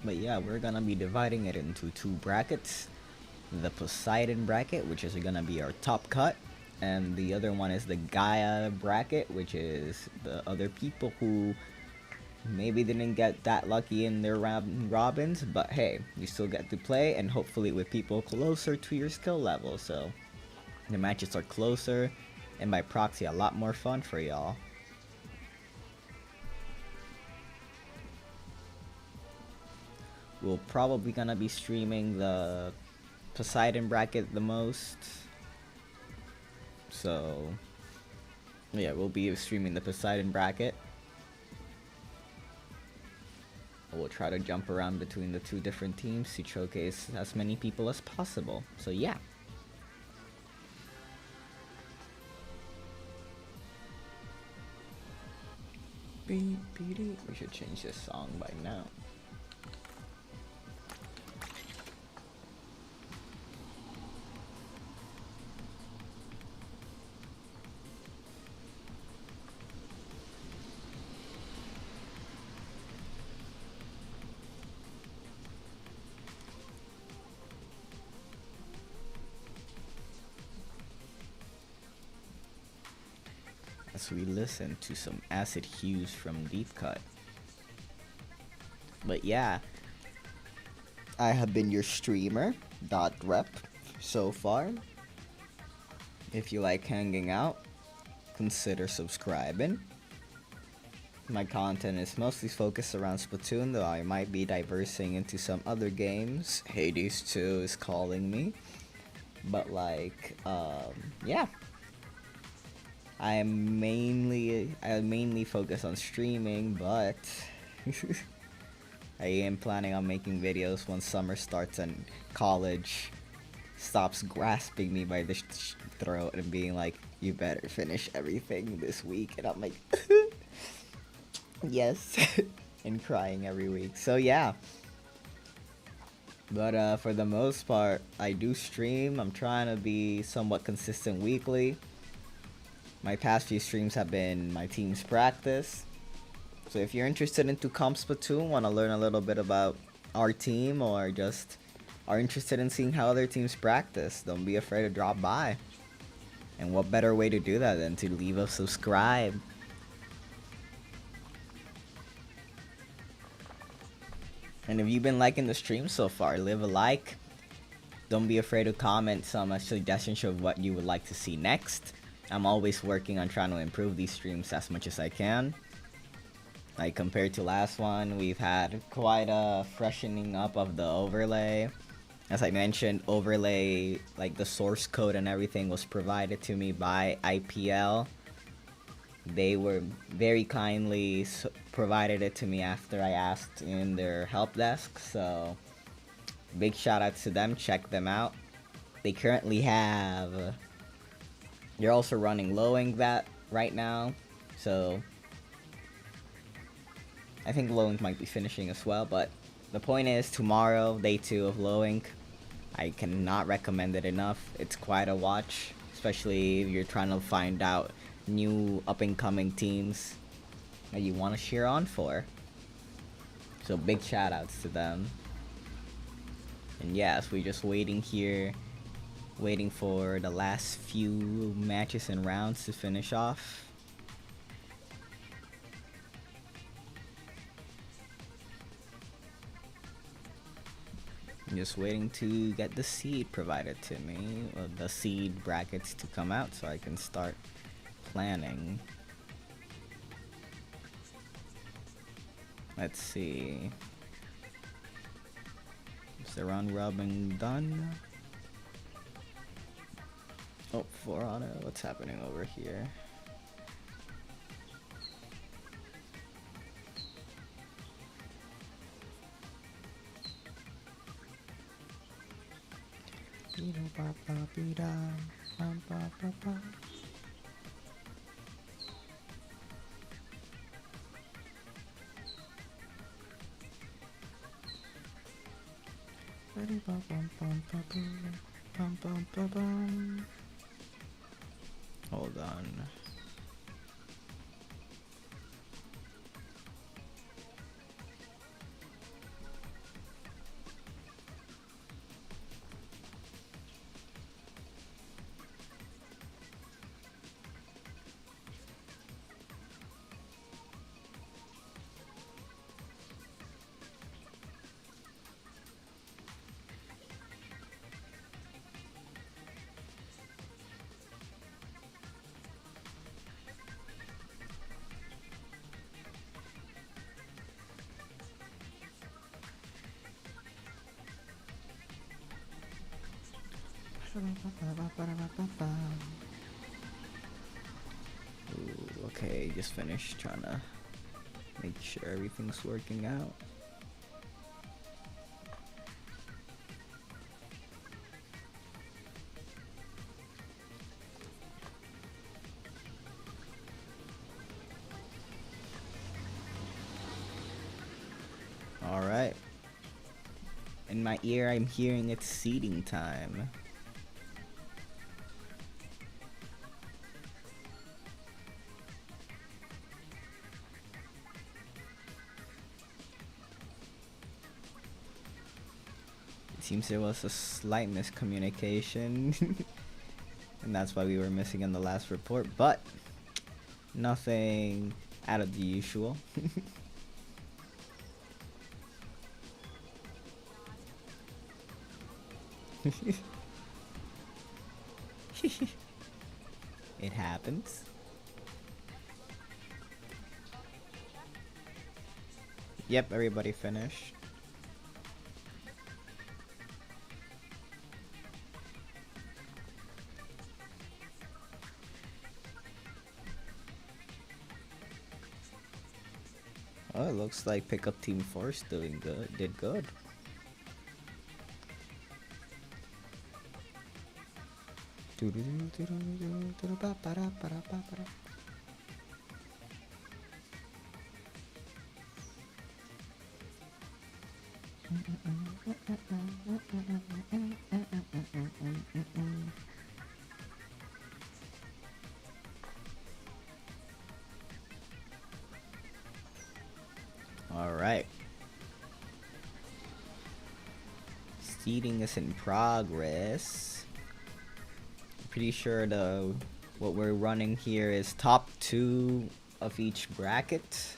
But yeah, we're gonna be dividing it into two brackets. The Poseidon bracket, which is gonna be our top cut, and the other one is the Gaia bracket, which is the other people who maybe didn't get that lucky in their round robins, but hey, you still get to play, and hopefully with people closer to your skill level, so the matches are closer, and by proxy a lot more fun for y'all. We're probably gonna be streaming the Poseidon bracket the most, so yeah, we'll be streaming the Poseidon bracket. We'll try to jump around between the two different teams to showcase as many people as possible, so yeah. We should change this song by now. As we listen to some acid hues from Deep Cut. But yeah, I have been your streamer, .rep, so far. If you like hanging out, consider subscribing. My content is mostly focused around Splatoon, though I might be diversing into some other games. Hades 2 is calling me. But like, yeah. I mainly focus on streaming, but I am planning on making videos once summer starts and college stops grasping me by the throat and being like, you better finish everything this week, and I'm like, yes, and crying every week. So yeah, but for the most part, I do stream. I'm trying to be somewhat consistent weekly. My past few streams have been my team's practice. So if you're interested into Comp Splatoon, want to learn a little bit about our team, or just are interested in seeing how other teams practice, don't be afraid to drop by. And what better way to do that than to leave a subscribe. And if you've been liking the stream so far, leave a like. Don't be afraid to comment some suggestions of what you would like to see next. I'm always working on trying to improve these streams as much as I can. Like compared to last one, we've had quite a freshening up of the overlay. As I mentioned, overlay, like the source code and everything, was provided to me by IPL. They were very kindly provided it to me after I asked in their help desk, so big shout out to them. Check them out. They currently have, they're also running Lowing that right now, so I think Lowing might be finishing as well, but the point is, tomorrow, day 2 of Lowing. I cannot recommend it enough. It's quite a watch, especially if you're trying to find out new up-and-coming teams that you want to cheer on for. So big shout outs to them. And yes, we're just waiting here, waiting for the last few matches and rounds to finish off. I'm just waiting to get the seed provided to me, the seed brackets to come out so I can start planning. Let's see. Is the round robin done? Oh, 4 on it. What's happening over here? Hold on. Ooh, okay, just finished trying to make sure everything's working out. Alright. In my ear, I'm hearing it's seeding time. Seems there was a slight miscommunication and that's why we were missing in the last report, but nothing out of the usual. It happens. Yep, everybody finished. Oh, it looks like pickup team 4's doing good. Did good. All right. Seeding is in progress. Pretty sure what we're running here is top 2 of each bracket.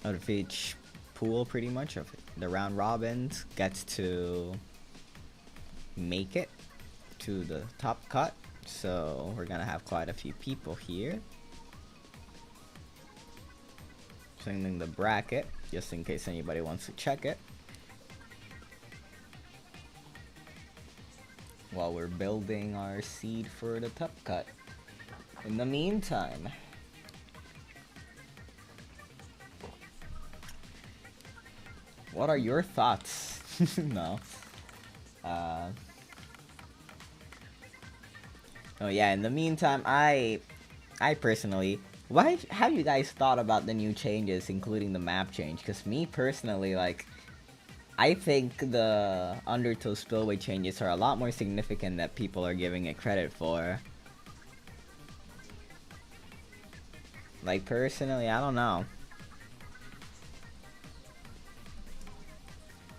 Out of each pool, pretty much, of the round robins gets to make it to the top cut. So we're gonna have quite a few people here. Sending the bracket just in case anybody wants to check it while we're building our seed for the top cut. In the meantime, what are your thoughts? No. Oh yeah, in the meantime, I personally, why have you guys thought about the new changes, including the map change? Because me personally, like, I think the Undertow Spillway changes are a lot more significant than people are giving it credit for. Like, personally, I don't know.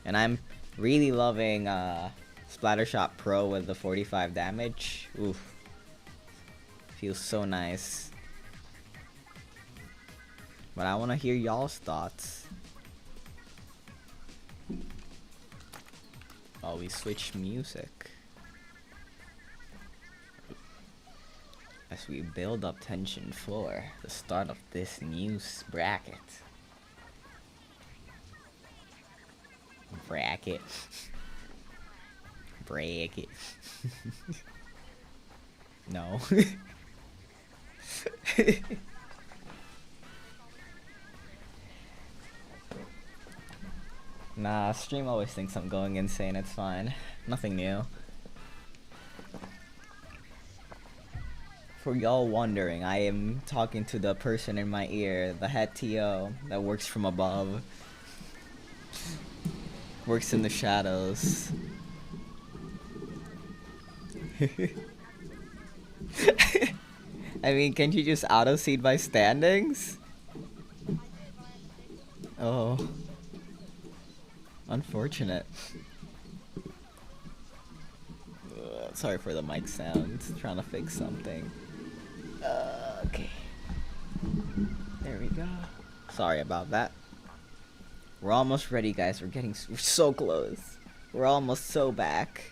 And I'm really loving Splattershot Pro with the 45 damage. Oof. Feels so nice. But I want to hear y'all's thoughts. We switch music as we build up tension for the start of this new bracket. Bracket. Bracket. No. Nah, stream always thinks I'm going insane. It's fine. Nothing new. For y'all wondering, I am talking to the person in my ear, the head TO that works from above. Works in the shadows. I mean, can't you just auto-seed by standings? Oh. Unfortunate. Sorry for the mic sound. Trying to fix something. Okay. There we go. Sorry about that. We're almost ready, guys. We're so close. We're almost so back.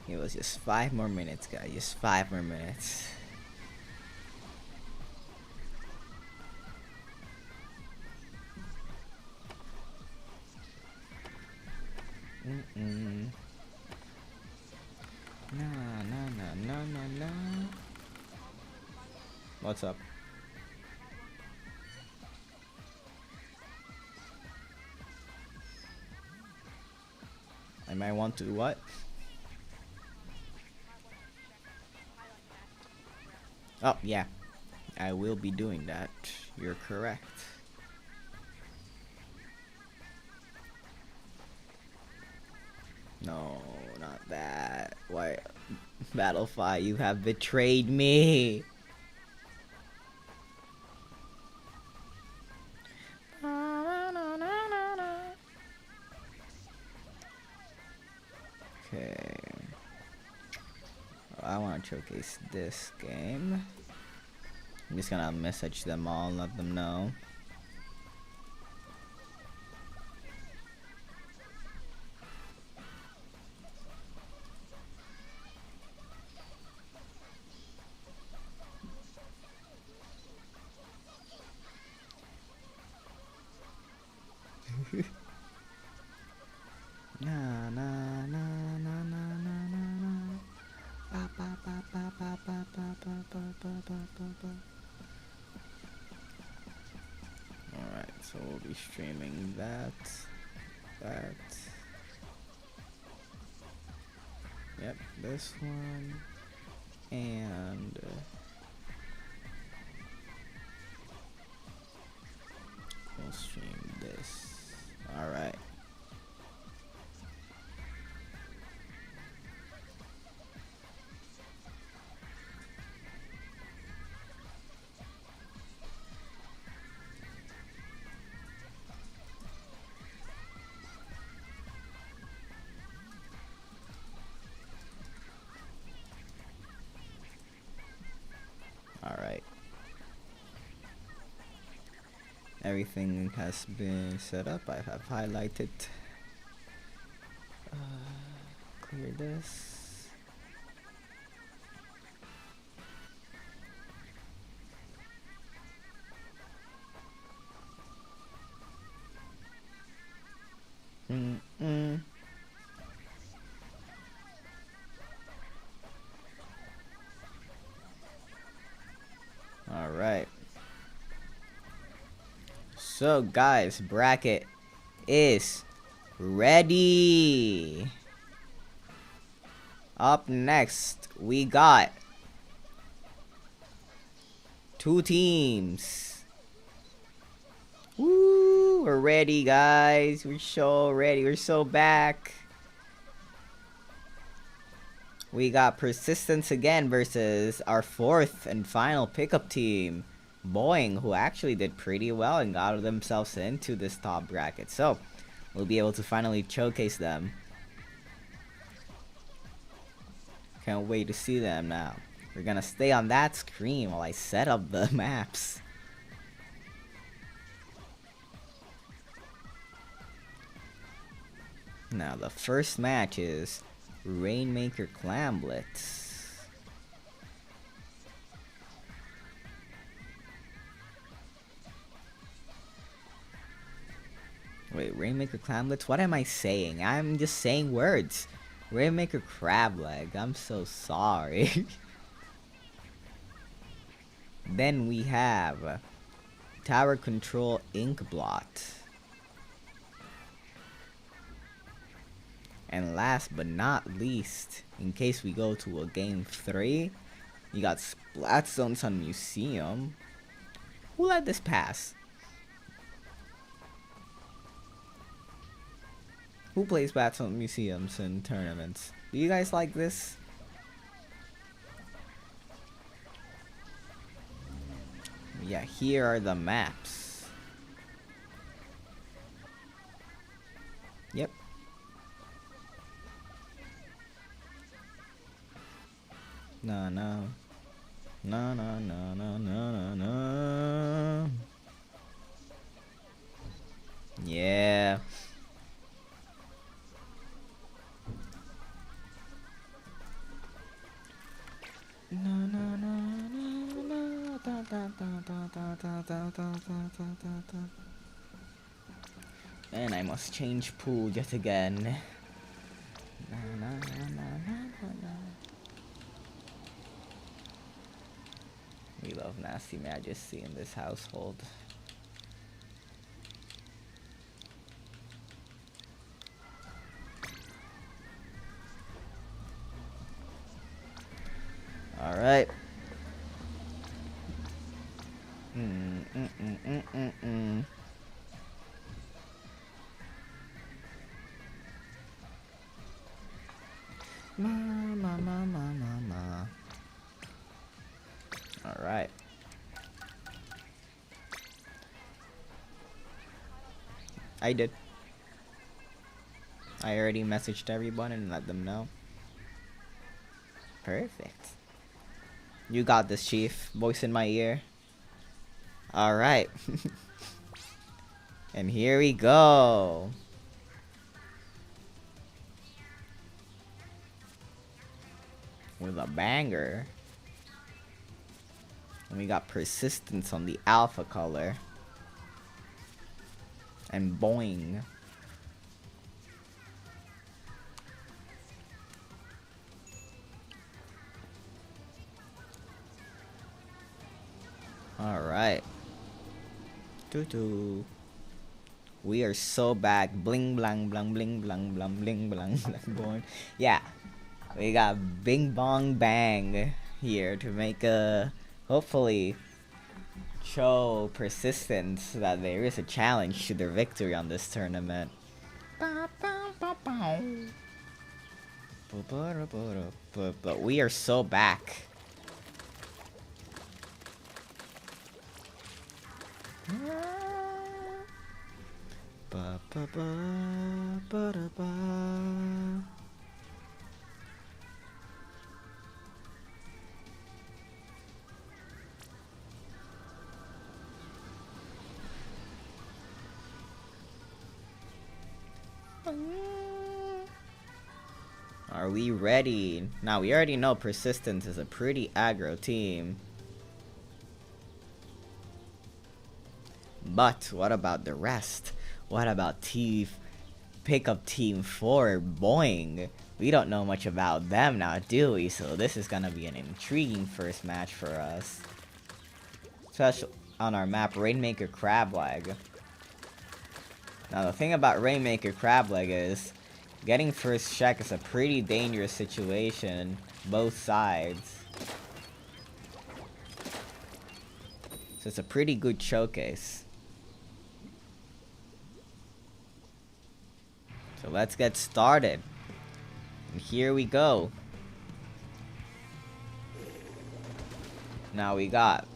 It was just 5 more minutes, guys. Just 5 more minutes. No. What's up? I might want to what? Oh, yeah. I will be doing that. You're correct. No, not that. Why? Battlefy, you have betrayed me. Okay. I want to showcase this game. I'm just gonna message them all and let them know. Alright, so we'll be streaming that. Yep, this one. And we'll stream this. Alright. Alright. Everything has been set up. I have highlighted. Clear this. Alright. So guys, bracket is ready. Up next, we got 2 teams. Woo, we're ready, guys. We're so ready. We're so back. We got Persistence again versus our 4th and final pickup team, Boeing, who actually did pretty well and got themselves into this top bracket. So, we'll be able to finally showcase them. Can't wait to see them now. We're gonna stay on that screen while I set up the maps. Now the first match is Rainmaker Clamblets. Wait, Rainmaker Clamblets? What am I saying? I'm just saying words. Rainmaker Crableg. I'm so sorry. Then we have Tower Control Inkblot. And last but not least, in case we go to a game 3, you got Splatoon Sun Museum. Who let this pass? Who plays Splatoon Museums and tournaments? Do you guys like this? Yeah, here are the maps. Yep. No, no. No, no, no, no, no, no, no. Yeah. No, no, no, no, no. Da, da, da, da, da, da, da, da, da, da, da. And I must change pool yet again. Na, na, na, na, na, na. We love Nasty Majesty in this household. Alright. Ma, ma, ma, ma, ma, ma. Alright. I did. I already messaged everyone and let them know. Perfect. You got this, Chief. Voice in my ear. Alright. And here we go. With a banger. And we got Persistence on the alpha color. And boing. Alright. Tutu. We are so back. Bling blang blang bling blang blang bling blang blang boing. Yeah. We got Bing Bong Bang here to make a hopefully show Persistence that there is a challenge to their victory on this tournament. But we are so back. Are we ready? Now, we already know Persistence is a pretty aggro team. But what about the rest? What about Pickup Team 4, Boing? We don't know much about them now, do we? So this is gonna be an intriguing first match for us. Especially on our map, Rainmaker Crableg. Now the thing about Rainmaker Crableg is getting first check is a pretty dangerous situation, both sides. So it's a pretty good showcase. So let's get started. And here we go. Now we got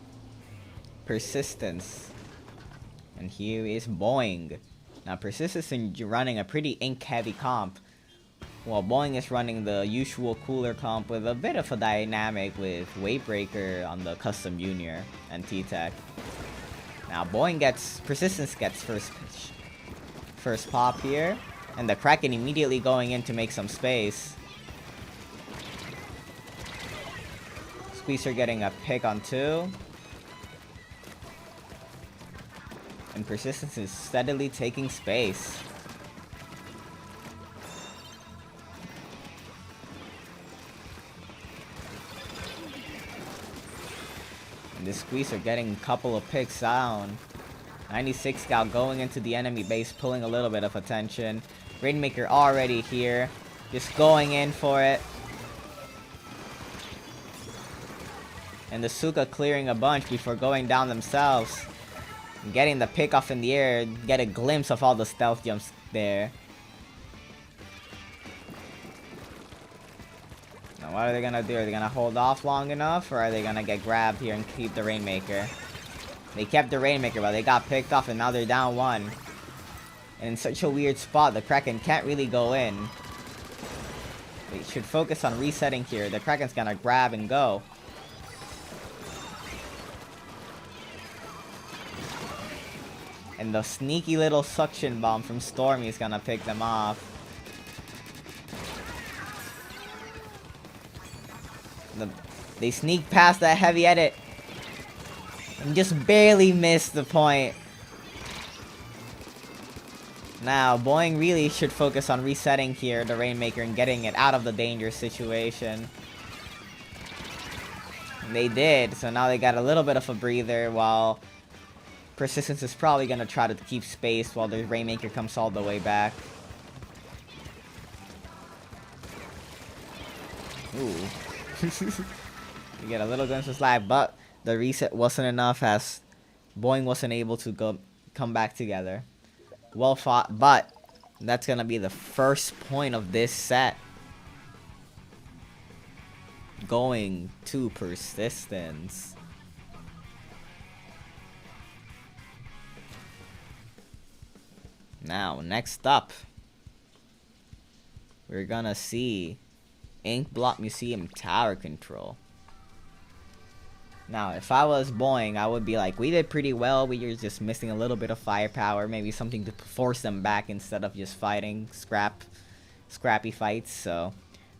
Persistence. And here is Boing. Now Persistence is running a pretty ink-heavy comp, while Boing is running the usual cooler comp with a bit of a dynamic with Wavebreaker on the Custom Junior and T-Tech. Now Persistence gets first pop here. And the Kraken immediately going in to make some space. Squeezer getting a pick on 2. And Persistence is steadily taking space. And the Squeezer getting a couple of picks down. 96 Scout going into the enemy base, pulling a little bit of attention. Rainmaker already here, just going in for it. And the Suka clearing a bunch before going down themselves. Getting the pick off in the air, get a glimpse of all the stealth jumps there. Now what are they gonna do? Are they gonna hold off long enough, or are they gonna get grabbed here and keep the Rainmaker? They kept the Rainmaker, but they got picked off and now they're down 1. And in such a weird spot, the Kraken can't really go in. They should focus on resetting here. The Kraken's gonna grab and go. And the sneaky little suction bomb from Stormy is gonna pick them off. They sneak past that heavy edit. And just barely missed the point. Now, Boeing really should focus on resetting here the Rainmaker and getting it out of the dangerous situation. And they did, so now they got a little bit of a breather while Persistence is probably gonna try to keep space while the Rainmaker comes all the way back. Ooh. You get a little glimpse of slack, but the reset wasn't enough as Boeing wasn't able to come back together. Well fought, but that's gonna be the first point of this set. Going to Persistence. Now, next up, we're gonna see Ink Block Museum Tower Control. Now, if I was Boeing, I would be like, we did pretty well. We were just missing a little bit of firepower. Maybe something to force them back instead of just fighting scrappy fights. So,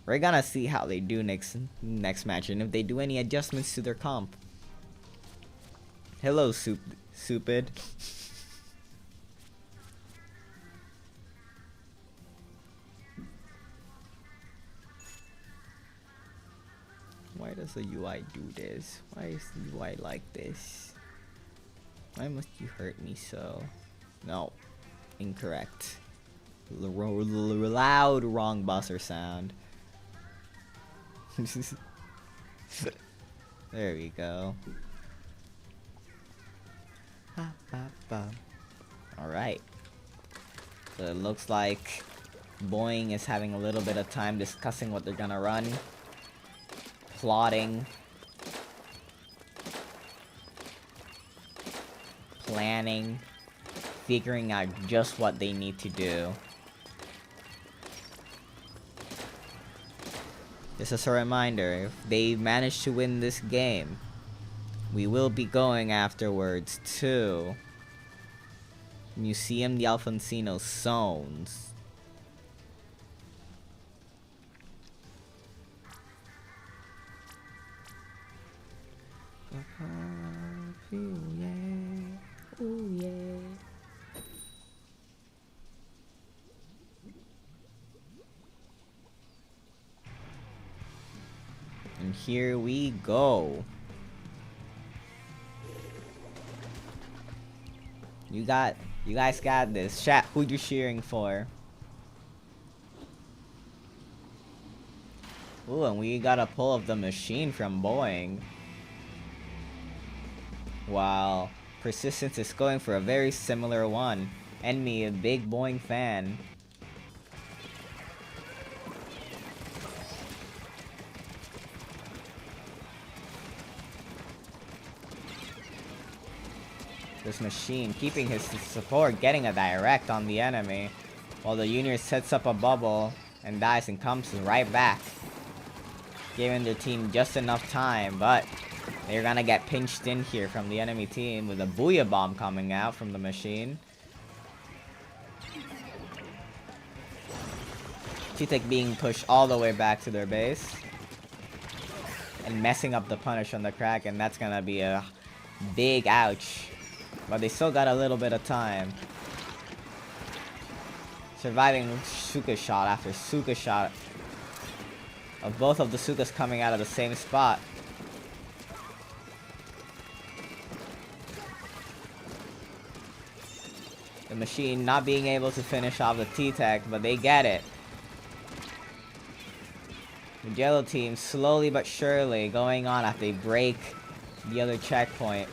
we're gonna see how they do next match and if they do any adjustments to their comp. Hello, Supid. Why does the UI do this? Why is the UI like this? Why must you hurt me so? No. Incorrect. Loud wrong buzzer sound. There we go. Alright. So it looks like Boeing is having a little bit of time discussing what they're gonna run. Plotting, planning, figuring out just what they need to do. Just as a reminder, if they manage to win this game, we will be going afterwards to Museum de Alfonsino Zones. And here we go. You guys got this. Chat, who you cheering for? Ooh, and we got a pull of the machine from Boeing. While Persistence is going for a very similar one. And me, a big Boeing fan. This machine keeping his support, getting a direct on the enemy. While the Junior sets up a bubble and dies and comes right back. Giving their team just enough time, but they're gonna get pinched in here from the enemy team with a Booyah Bomb coming out from the machine. Cheetah being pushed all the way back to their base. And messing up the punish on the Kraken. That's gonna be a big ouch. But they still got a little bit of time. Surviving Suka shot after Suka shot. Of both of the Sukas coming out of the same spot. The machine not being able to finish off the T-Tech, but they get it. The yellow team slowly but surely going on after they break the other checkpoint.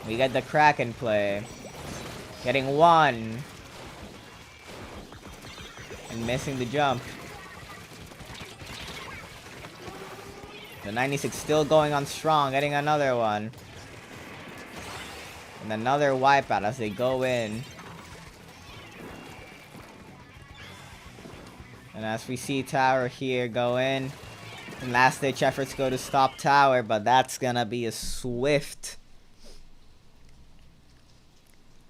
We get the Kraken play. Getting one. And missing the jump. The 96 still going on strong, getting another one. And another wipeout as they go in. And as we see Tower here go in. And last ditch efforts go to stop Tower, but that's gonna be a swift.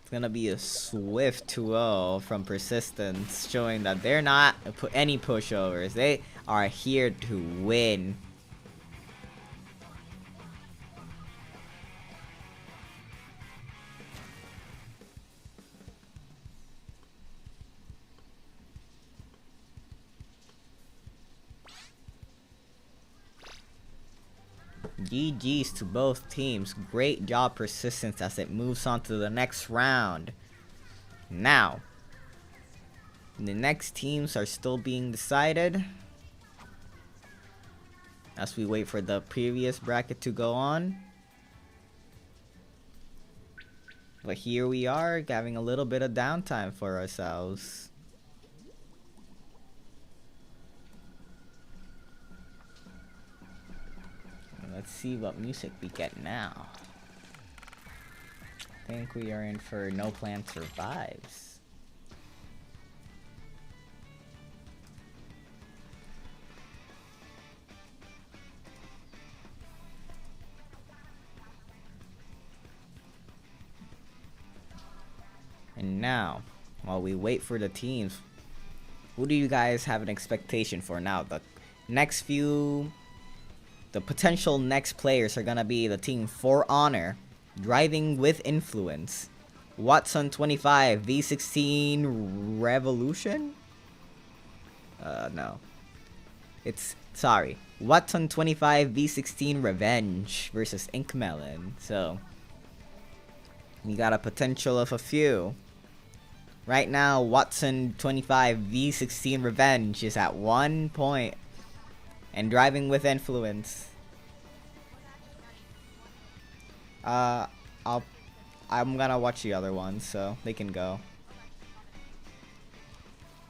It's gonna be a swift 2-0 from Persistence, showing that they're not any pushovers. They are here to win. GG's to both teams. Great job, Persistence, as it moves on to the next round. Now, the next teams are still being decided as we wait for the previous bracket to go on. But here we are, having a little bit of downtime for ourselves. Let's see what music we get now. I think we are in for No Plan Survives. And now, while we wait for the teams, who do you guys have an expectation for now? The next few... The potential next players are gonna be the team For Honor, Driving with Influence, Watson 25, V16 Revolution? No. It's, sorry, Watson 25, V16 Revenge versus Ink Melon. So, we got a potential of a few. Right now, Watson 25, V16 Revenge is at 1 point. And Driving with Influence. I'm gonna watch the other ones, so they can go.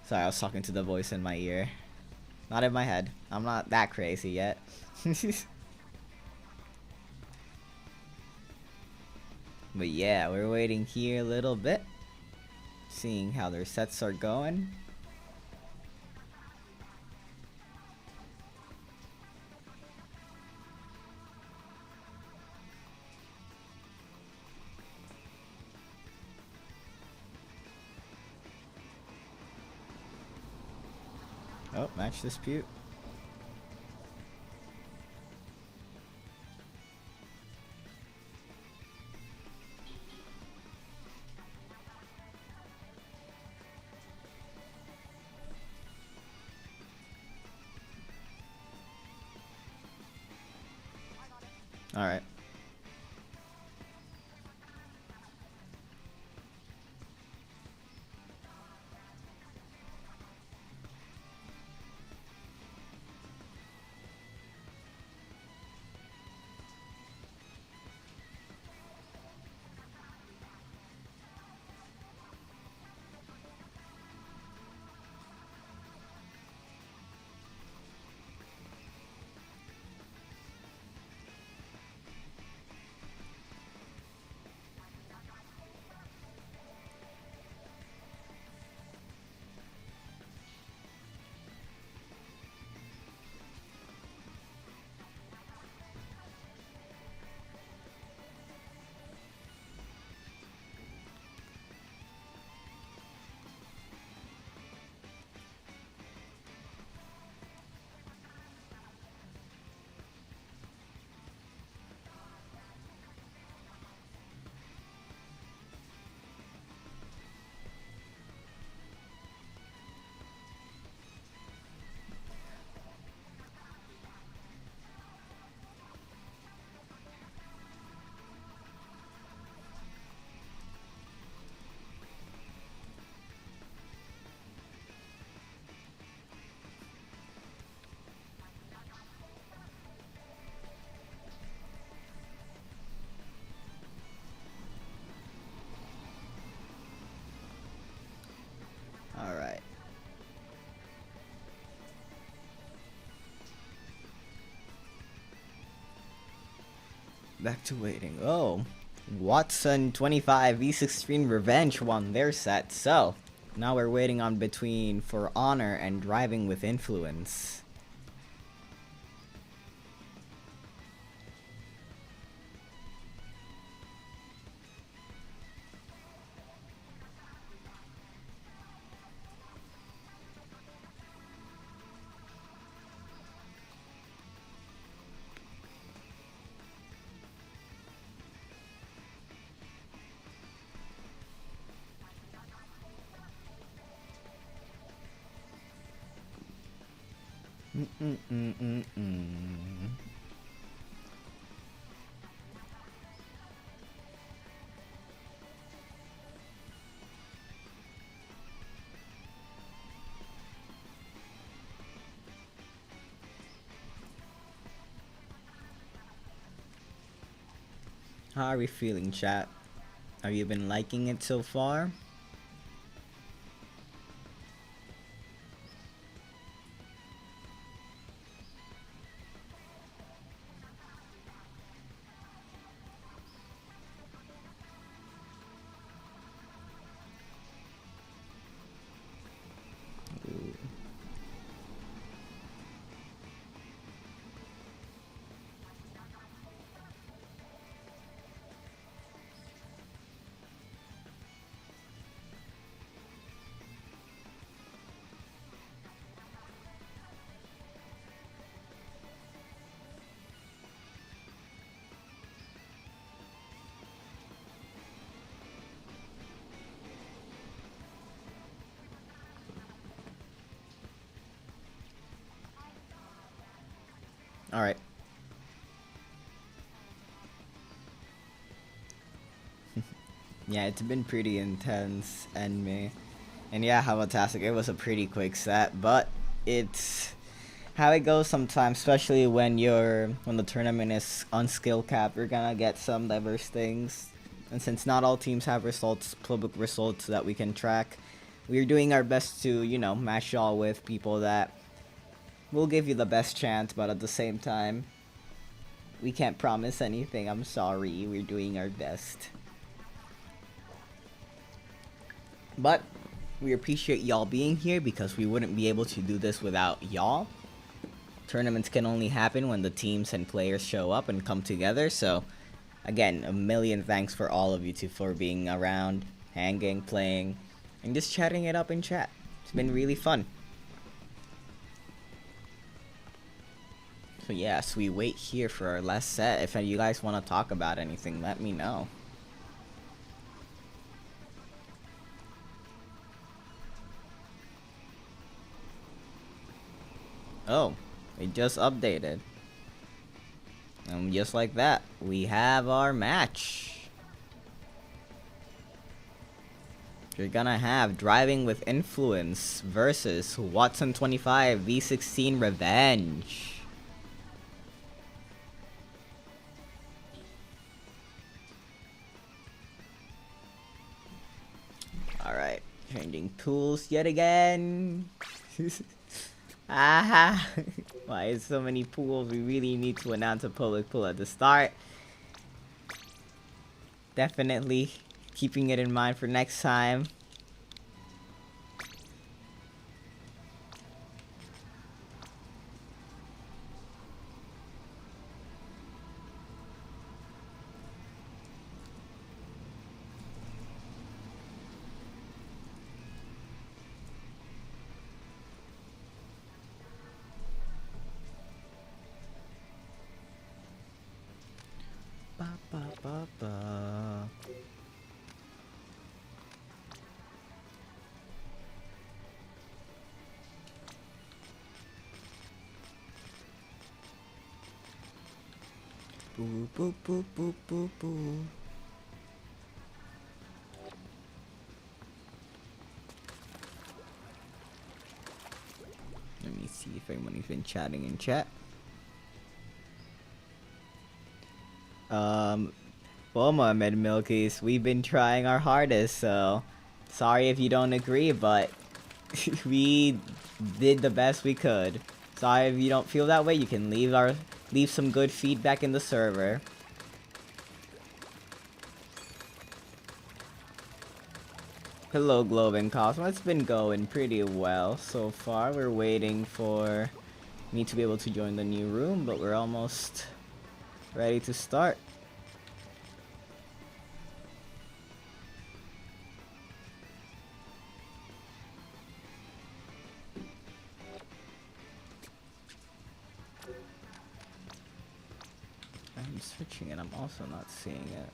Sorry, I was talking to the voice in my ear. Not in my head. I'm not that crazy yet. But yeah, we're waiting here a little bit. Seeing how their sets are going. Oh, match dispute. All right. back to waiting. Oh, Watson 25 V16 Revenge won their set. So now we're waiting on between For Honor and Driving with Influence. How are we feeling, chat? Have you been liking it so far? Alright. Yeah, it's been pretty intense, and me. And yeah, how fantastic. It was a pretty quick set, but it's how it goes sometimes, especially when the tournament is on skill cap. You're gonna get some diverse things. And since not all teams have public results that we can track, we're doing our best to, match y'all with people that will give you the best chance, but at the same time, we can't promise anything. I'm sorry, we're doing our best. But we appreciate y'all being here because we wouldn't be able to do this without y'all. Tournaments can only happen when the teams and players show up and come together, so again, a million thanks for all of you for being around, hanging, playing, and just chatting it up in chat. It's been really fun. So yes, we wait here for our last set. If you guys want to talk about anything, let me know. Oh, it just updated. And just like that, we have our match. You're gonna have Driving with Influence versus Watson 25 V16 Revenge. Alright, changing tools yet again. Aha! Why is so many pools? We really need to announce a public pool at the start. Definitely keeping it in mind for next time. Boo boo boo boo boo boo. Let me see if anybody's been chatting in chat. Well, Mohammed Milkies, we've been trying our hardest, so sorry if you don't agree, but we did the best we could. Sorry if you don't feel that way. You can leave some good feedback in the server. Hello, Globe and Cosmo. It's been going pretty well so far. We're waiting for me to be able to join the new room, but we're almost ready to start. I'm searching and I'm also not seeing it.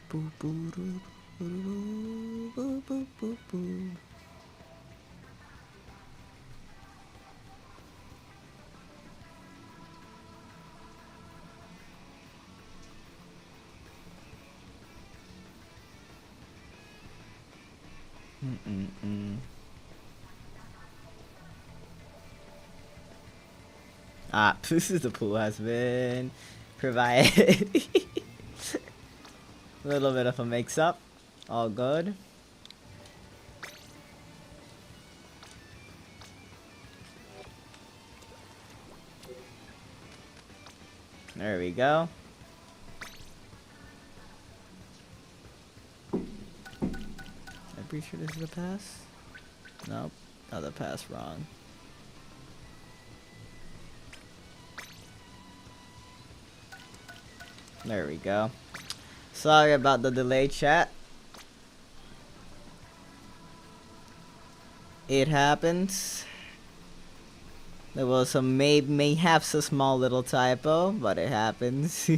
Boo boo doo boo boo boo boo boo. Ah, this is the pool has been provided. A little bit of a mix-up. All good. There we go. I'm pretty sure this is a pass. Nope, another pass wrong. There we go. Sorry about the delay, chat. It happens. There was some mayhaps a small little typo, but it happens.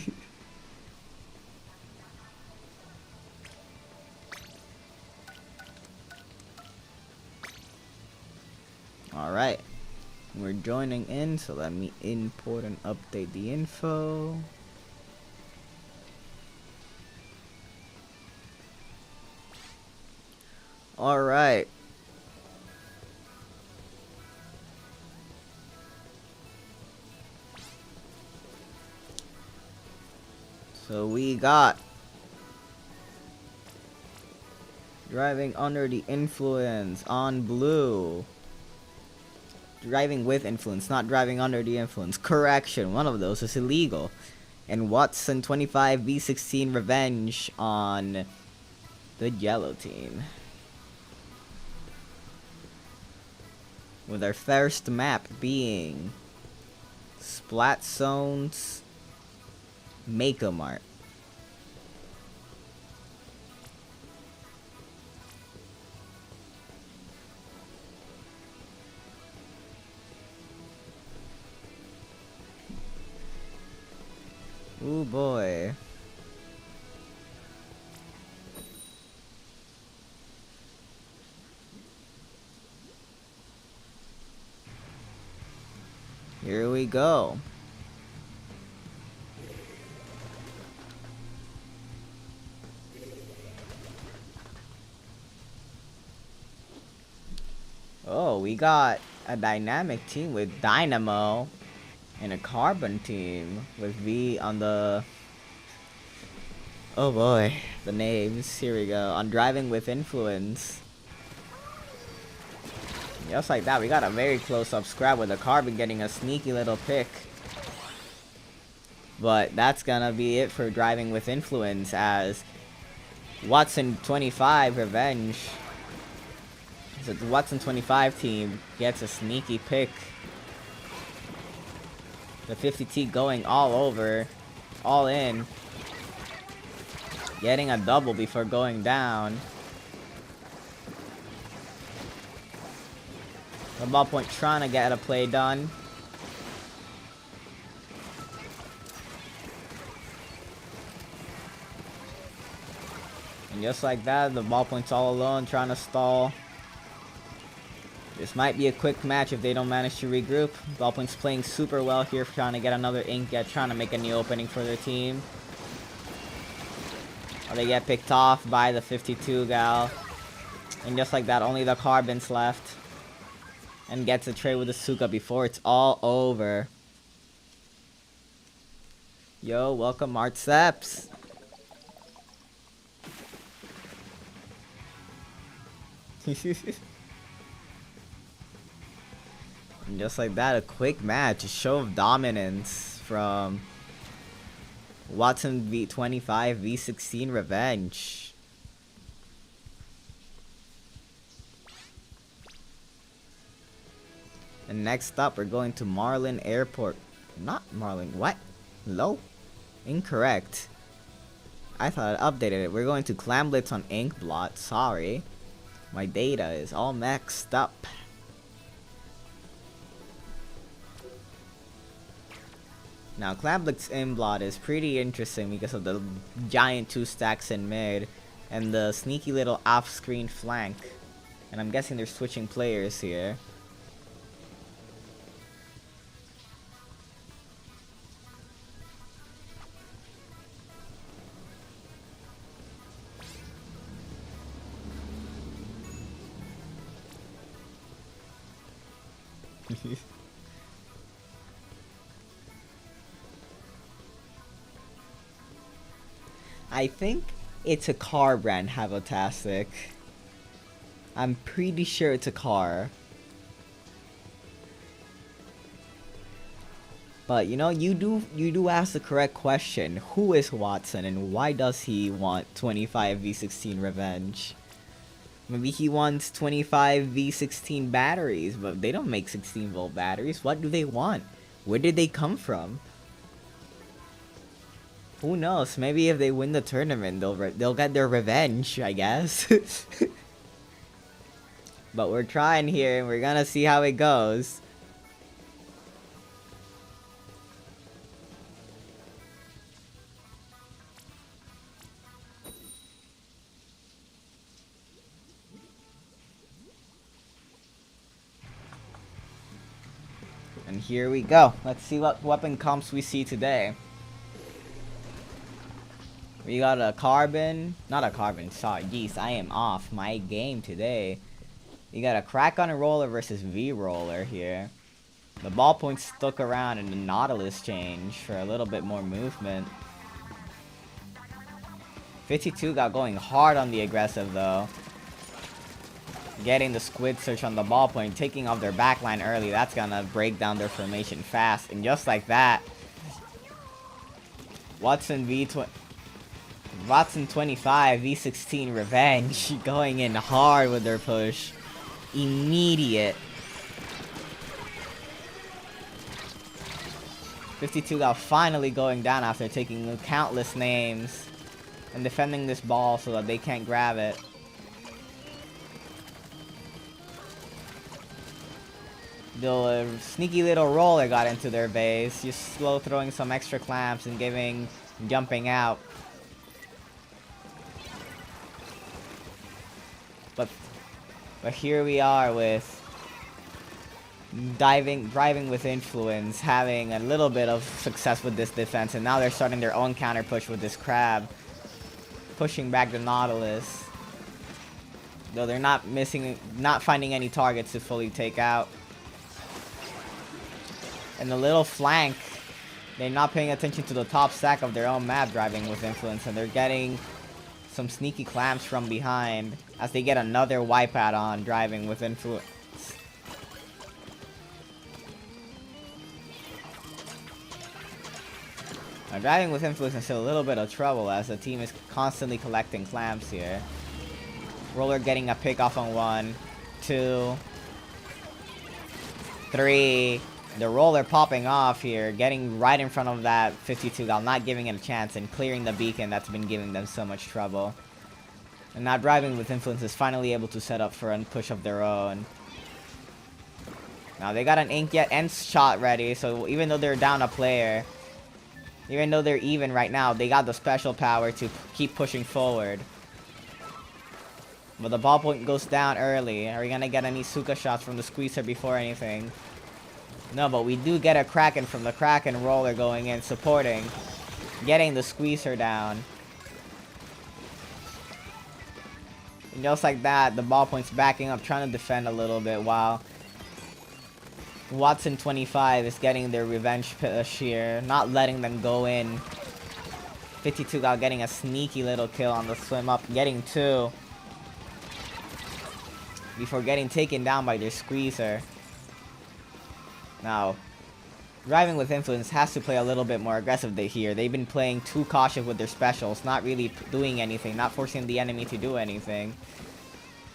Alright. We're joining in, so let me import and update the info. Alright. So we got driving under the influence on blue. Driving with influence, not driving under the influence. Correction, one of those is illegal. And Watson 25 V16 revenge on the yellow team. With our first map being Splatzone's Mako Mart. Ooh boy. Here we go. Oh, we got a dynamic team with Dynamo and a carbon team with V on the... Oh boy, the names. Here we go. On driving with influence. Just like that, we got a very close-up scrap with the carbon getting a sneaky little pick. But that's gonna be it for driving with influence, as Watson 25 revenge. So the Watson 25 team gets a sneaky pick. The 50T going all over, all in, getting a double before going down. The ballpoint trying to get a play done. And just like that, the ballpoint's all alone trying to stall. This might be a quick match if they don't manage to regroup. Ballpoint's playing super well here, trying to get another ink, trying to make a new opening for their team. Oh, they get picked off by the 52 gal. And just like that, only the carbon's left. And gets a trade with the Suka before it's all over. Yo, welcome Art Seps. And just like that, a quick match, a show of dominance from Watson V25 V16 Revenge. And next up, we're going to Marlin Airport. Not Marlin. What? Low? Incorrect. I thought I updated it. We're going to Clamblitz on Inkblot. Sorry. My data is all mixed up. Now, Clamblitz Inkblot is pretty interesting because of the giant 2 stacks in mid and the sneaky little off-screen flank. And I'm guessing they're switching players here. I think it's a car brand, Havotastic. I'm pretty sure it's a car. But you know, you do ask the correct question. Who is Watson and why does he want 25 V16 Revenge? Maybe he wants 25 V16 batteries, but they don't make 16-volt batteries. What do they want? Where did they come from? Who knows? Maybe if they win the tournament, they'll get their revenge, I guess. But we're trying here, and we're gonna see how it goes. And here we go. Let's see what weapon comps we see today. We got a carbon, not a carbon, sorry, geez, I am off my game today. You got a crack on a roller versus V-roller here. The ballpoint stuck around and the Nautilus change for a little bit more movement. 52 got going hard on the aggressive though. Getting the squid search on the ballpoint, taking off their backline early, that's gonna break down their formation fast. And just like that, Watson 25 V16 Revenge going in hard with their push. Immediate. 52 got finally going down after taking countless names and defending this ball so that they can't grab it. The sneaky little roller got into their base, just slow throwing some extra clamps and jumping out. But here we are with driving with influence, having a little bit of success with this defense, and now they're starting their own counter push with this crab, pushing back the Nautilus. Though they're not finding any targets to fully take out. And the little flank, they're not paying attention to the top stack of their own map driving with influence, and they're getting some sneaky clamps from behind as they get another wipeout on driving with influence. Now, driving with influence is still a little bit of trouble as the team is constantly collecting clamps here. Roller getting a pick off on 1, 2, 3. The roller popping off here, getting right in front of that 52 gal, not giving it a chance and clearing the beacon that's been giving them so much trouble. And now driving with influence is finally able to set up for a push of their own. Now they got an Inkjet and shot ready, so even though they're down a player, even though they're even right now, they got the special power to keep pushing forward. But the ballpoint goes down early. Are we gonna get any Suka shots from the squeezer before anything? No, but we do get a Kraken from the Kraken roller going in, supporting, getting the squeezer down. And just like that, the ballpoint's backing up, trying to defend a little bit, while Watson 25 is getting their revenge push here, not letting them go in. 52 got getting a sneaky little kill on the swim up, getting 2. Before getting taken down by their squeezer. Now, Driving with Influence has to play a little bit more aggressive here. They've been playing too cautious with their specials, not really doing anything, not forcing the enemy to do anything.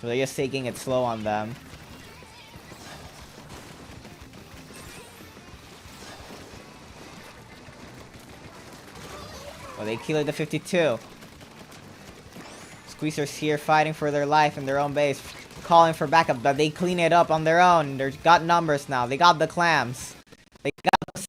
So they're just taking it slow on them. Well, they killed the 52. Squeezers here fighting for their life in their own base, calling for backup, but they clean it up on their own. They've got numbers now. They got the clams. They got the...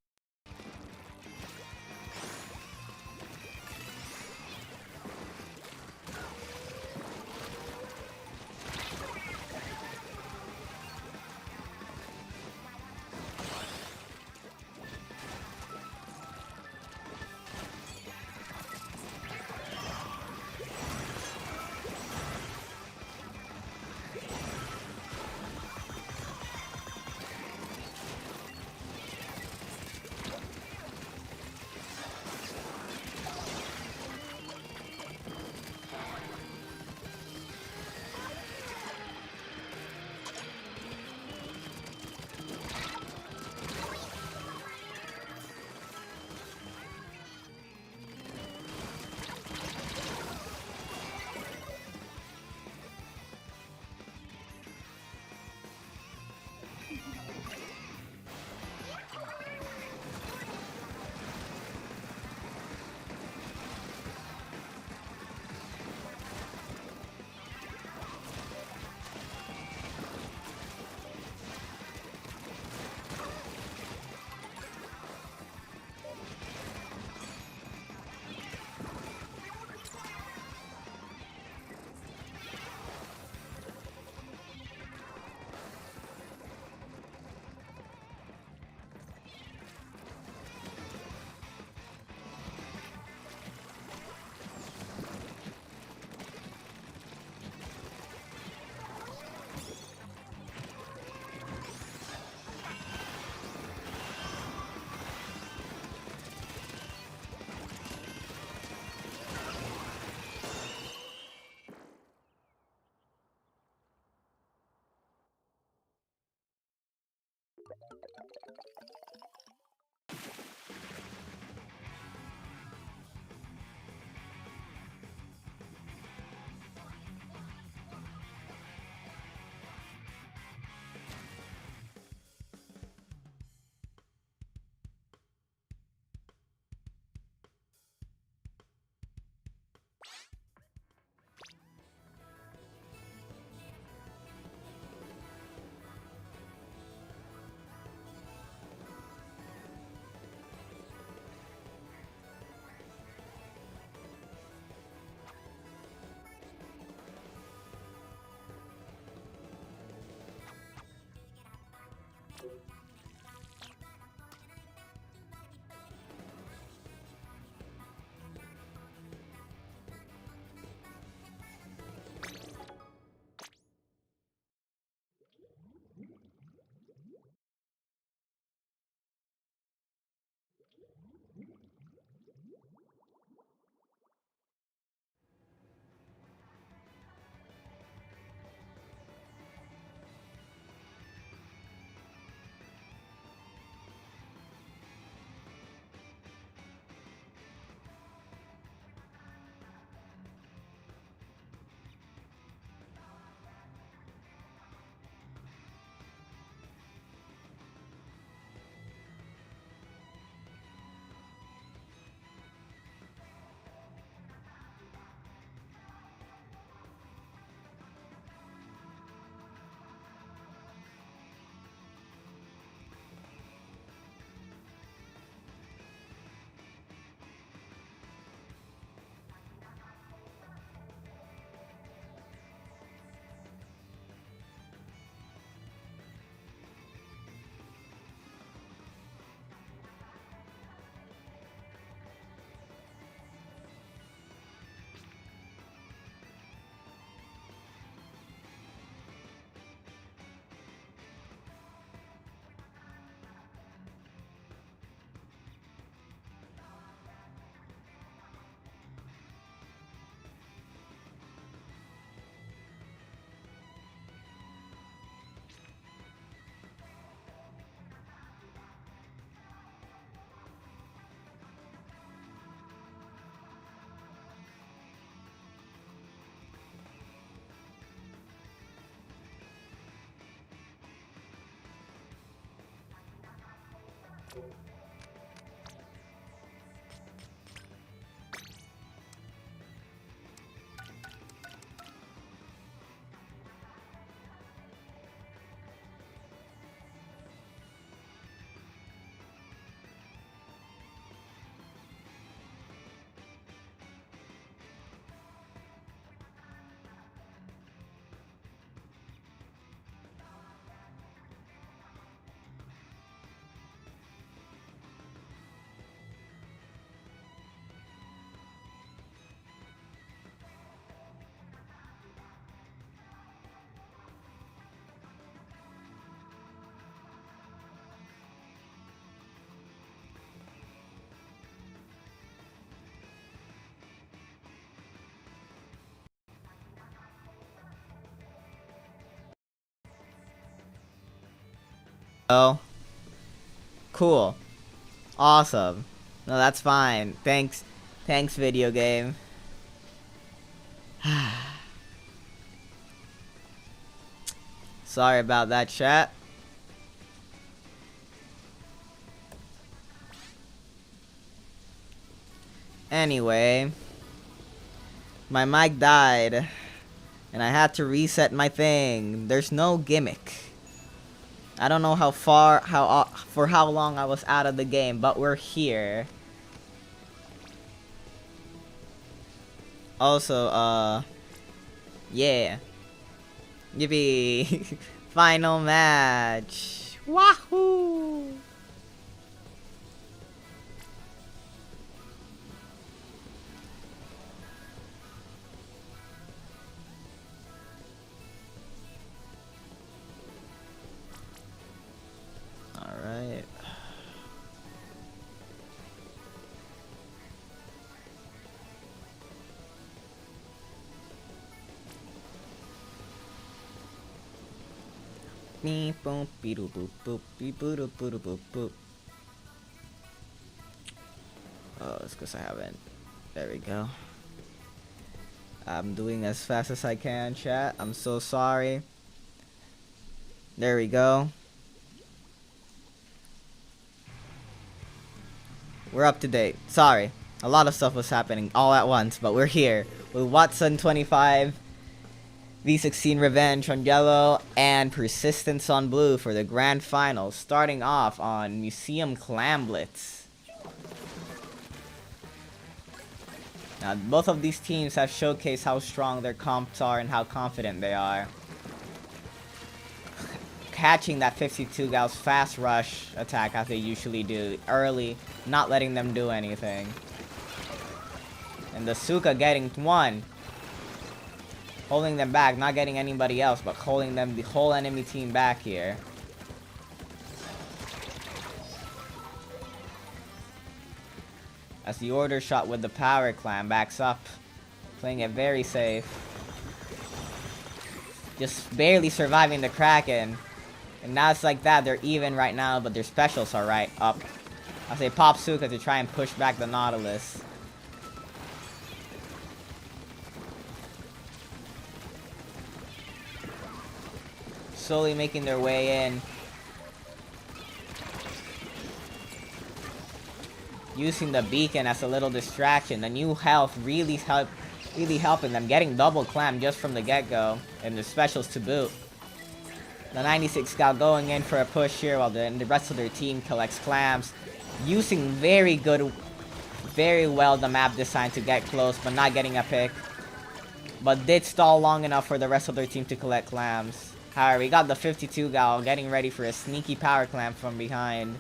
Oh, cool. Awesome. No, that's fine. Thanks, video game. Sorry about that, chat. Anyway, my mic died, and I had to reset my thing. There's no gimmick. I don't know for how long I was out of the game, but we're here. Also, yeah. Yippee! Final match! Wahoo! Alright. Beep boop beep boop boop beep boop boop boop boop. Oh, it's because I haven't. There we go. I'm doing as fast as I can, chat. I'm so sorry. There we go. We're up to date. Sorry. A lot of stuff was happening all at once, but we're here with Watson 25, V16 Revenge on yellow, and Persistence on blue for the grand final, starting off on Museum Clamblitz. Now, both of these teams have showcased how strong their comps are and how confident they are. Catching that 52 Gal's fast rush attack as they usually do early, not letting them do anything. And the Suka getting one. Holding them back, not getting anybody else, but holding them, the whole enemy team back here. As the order shot with the power clan backs up, playing it very safe. Just barely surviving the Kraken. And now it's like that, they're even right now, but their specials are right up. As they pop Suka to try and push back the Nautilus. Slowly making their way in. Using the beacon as a little distraction. The new health really helping them. Getting double clam just from the get-go. And the specials to boot. The 96 Gal going in for a push here while the rest of their team collects clams. Using very well the map design to get close, but not getting a pick. But did stall long enough for the rest of their team to collect clams. However, we got the 52 Gal getting ready for a sneaky power clam from behind.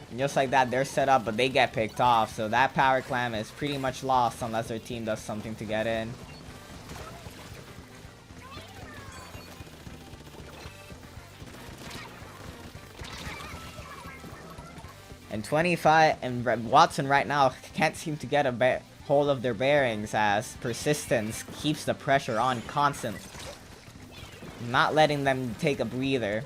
And just like that, they're set up, but they get picked off. So that power clam is pretty much lost unless their team does something to get in. And 25 and Watson right now can't seem to get a hold of their bearings as Persistence keeps the pressure on constant. Not letting them take a breather.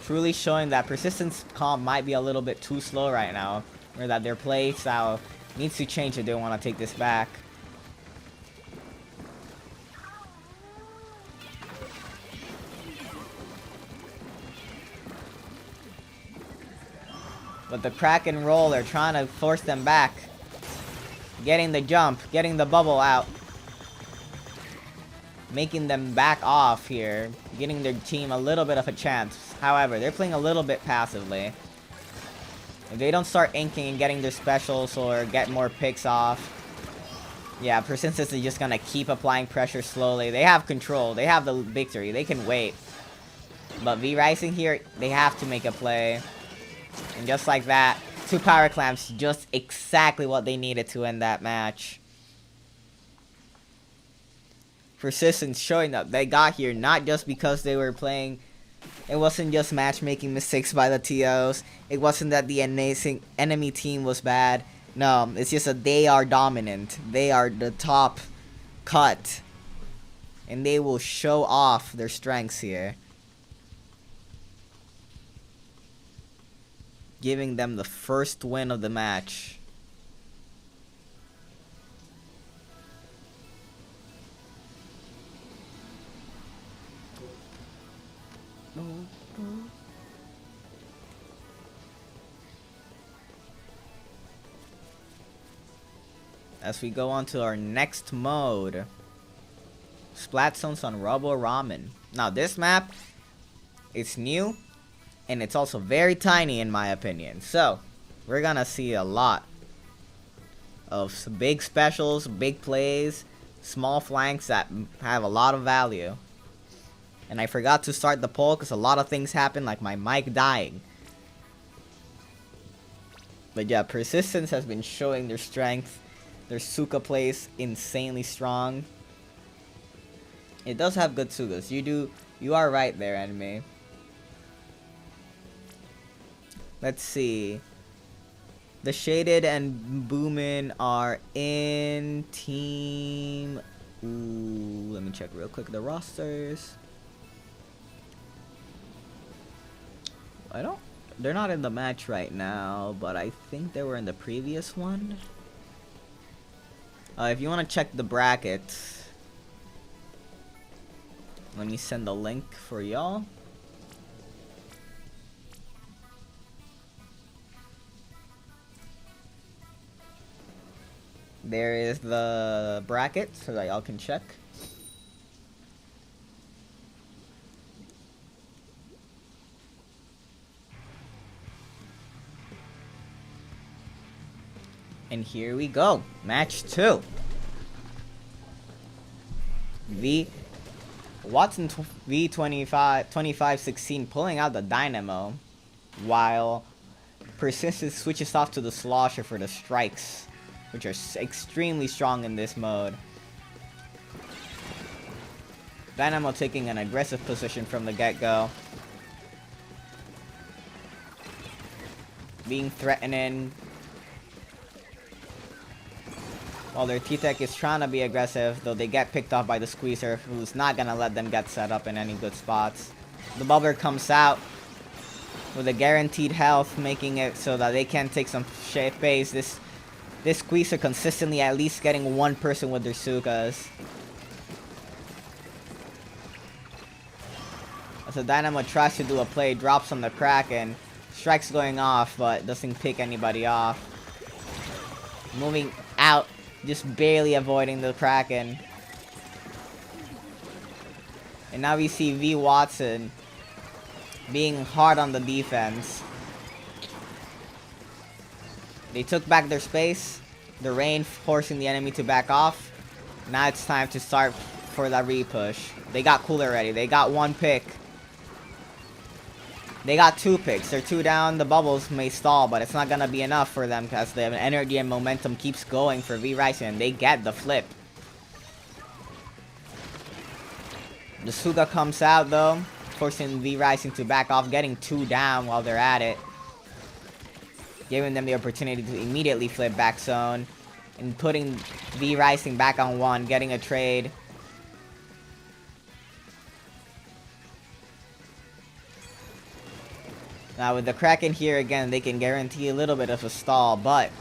Truly showing that Persistence comp might be a little bit too slow right now. Or that their play style needs to change if they want to take this back. But the crack and roll are trying to force them back. Getting the jump, getting the bubble out. Making them back off here. Getting their team a little bit of a chance. However, they're playing a little bit passively. If they don't start inking and getting their specials or get more picks off, yeah, Persistence is just gonna keep applying pressure slowly. They have control. They have the victory. They can wait. But V-Rising here, they have to make a play. And just like that, 2 power clamps, just exactly what they needed to end that match. Persistence showing up. They got here not just because they were playing. It wasn't just matchmaking mistakes by the TOs. It wasn't that the enemy team was bad. No, it's just that they are dominant. They are the top cut. And they will show off their strengths here. Giving them the first win of the match. As we go on to our next mode, Splatzones on Robo Ramen. Now this map, it's new, and it's also very tiny in my opinion. So, we're gonna see a lot of some big specials, big plays, small flanks that have a lot of value. And I forgot to start the poll because a lot of things happened, like my mic dying. But yeah, Persistence has been showing their strength. Their Suka plays insanely strong. It does have good Sugas. You are right there, enemy. Let's see. The Shaded and Boomin are in team. Ooh, let me check real quick the rosters. They're not in the match right now, but I think they were in the previous one. If you want to check the bracket, let me send the link for y'all. There is the bracket so that y'all can check. And here we go. Match 2. Watson V2516 pulling out the Dynamo, while Persistence switches off to the Slosher for the strikes, which are extremely strong in this mode. Dynamo taking an aggressive position from the get-go. Being threatening. While their T-Tech is trying to be aggressive, though they get picked off by the Squeezer, who's not gonna let them get set up in any good spots. The Bubbler comes out with a guaranteed health, making it so that they can take some space. This Squeezer consistently at least getting one person with their Sukas. As the Dynamo tries to do a play, drops on the Kraken, strikes going off, but doesn't pick anybody off. Moving out. Just barely avoiding the Kraken. And now we see V Watson being hard on the defense. They took back their space. The rain forcing the enemy to back off. Now it's time to start for that repush. They got cooler ready. They got 1 pick. They got 2 picks. They're 2 down. The bubbles may stall, but it's not gonna be enough for them because the energy and momentum keeps going for V-Rising, and they get the flip. The Suga comes out though, forcing V-Rising to back off, getting 2 down while they're at it. Giving them the opportunity to immediately flip back zone, and putting V-Rising back on 1, getting a trade. Now with the Kraken here again, they can guarantee a little bit of a stall, but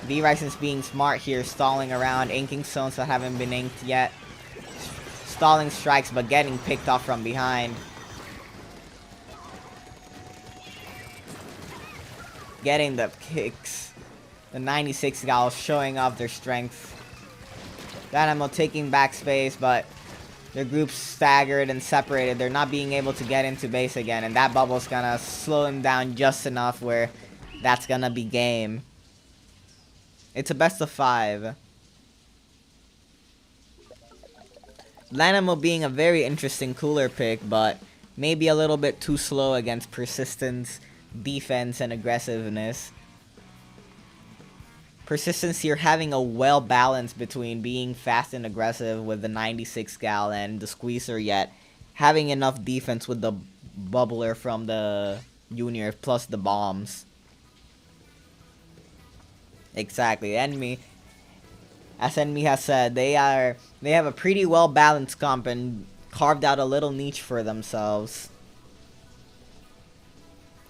V-Rising's being smart here, stalling around, inking zones that haven't been inked yet. Stalling strikes, but getting picked off from behind. getting the kicks. The 96 Gal showing off their strength. Dynamo taking backspace, but their group's staggered and separated. They're not being able to get into base again, and that bubble's gonna slow him down just enough where that's gonna be game. It's a best of 5. Dynamo being a very interesting cooler pick, but maybe a little bit too slow against Persistence, defense, and aggressiveness. Persistence here having a well balance between being fast and aggressive with the 96 Gal and the Squeezer, yet having enough defense with the bubbler from the Junior plus the bombs. Exactly. Enemy, as Enemy has said, they have a pretty well balanced comp and carved out a little niche for themselves.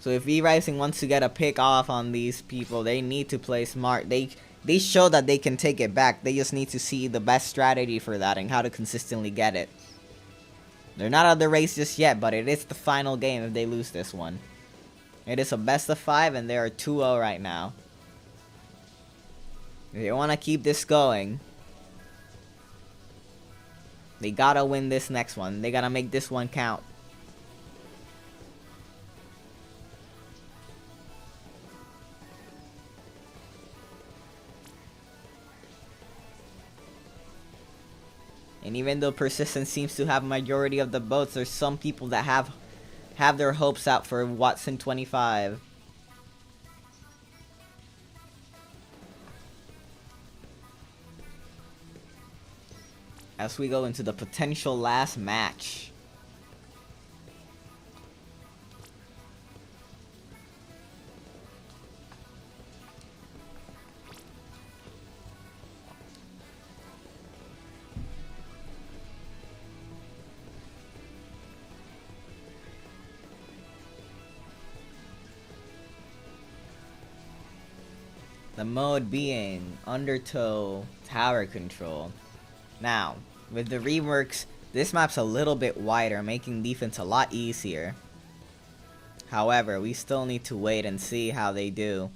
So if V-Rising wants to get a pick off on these people, they need to play smart. They show that they can take it back. They just need to see the best strategy for that and how to consistently get it. They're not out of the race just yet, but it is the final game if they lose this one. It is a best of 5 and they are 2-0 right now. If they want to keep this going, they gotta win this next one. They gotta make this one count. And even though Persistence seems to have majority of the votes, there's some people that have their hopes out for Watson 25. As we go into the potential last match. The mode being Undertow Tower Control. Now, with the reworks, this map's a little bit wider, making defense a lot easier. However, we still need to wait and see how they do.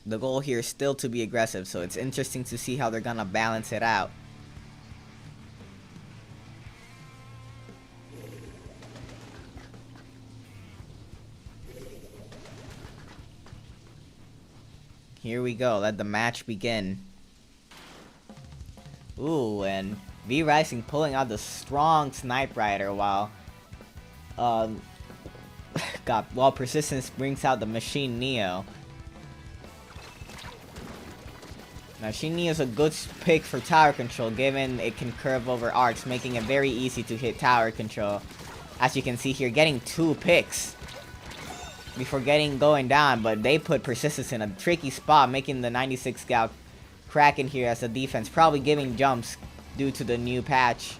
The goal here is still to be aggressive, so it's interesting to see how they're gonna balance it out. Here we go, let the match begin. Ooh, and V-Rising pulling out the strong Snipe Rider while Persistence brings out the Machine Neo. Now, Machine Neo is a good pick for tower control given it can curve over arcs, making it very easy to hit tower control. As you can see here, getting 2 picks before going down, but they put Persistence in a tricky spot, making the 96 Gal crack in here as a defense, probably giving jumps due to the new patch.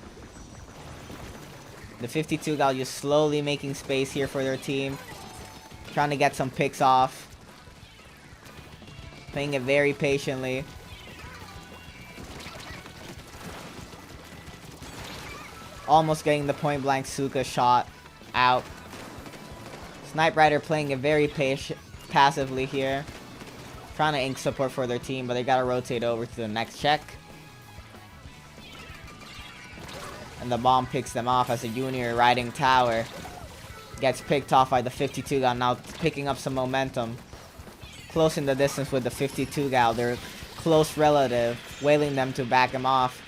The 52 Gal just slowly making space here for their team, trying to get some picks off, playing it very patiently. Almost getting the point blank Suka shot out. Snipe Rider playing it very passively here, trying to ink support for their team, but they gotta rotate over to the next check. And the bomb picks them off as a Junior riding tower gets picked off by the 52 Gal, now picking up some momentum. Close in the distance with the 52 Gal, their close relative, wailing them to back him off.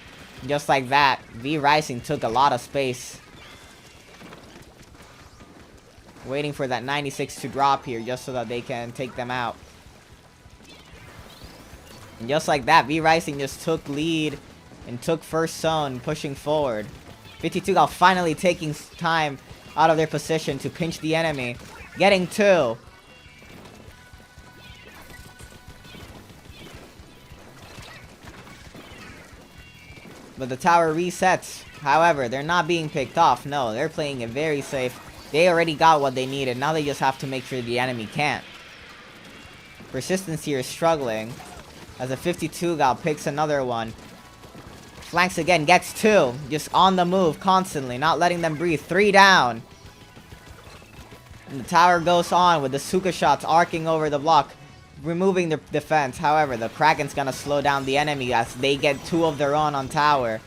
Just like that, V-Rising took a lot of space. Waiting for that 96 to drop here just so that they can take them out. And just like that, V-Rising just took lead and took first zone, pushing forward. 52 Gal finally taking time out of their position to pinch the enemy. Getting 2. But the tower resets. However, they're not being picked off. No, they're playing it very safe. They already got what they needed. Now they just have to make sure the enemy can't. Persistence here is struggling as a 52 Gal picks another one. Flanks again, gets 2. Just on the move constantly, not letting them breathe. 3 down. And the tower goes on with the Suka shots arcing over the block, removing the defense. However, the Kraken's gonna slow down the enemy as they get 2 of their own on tower.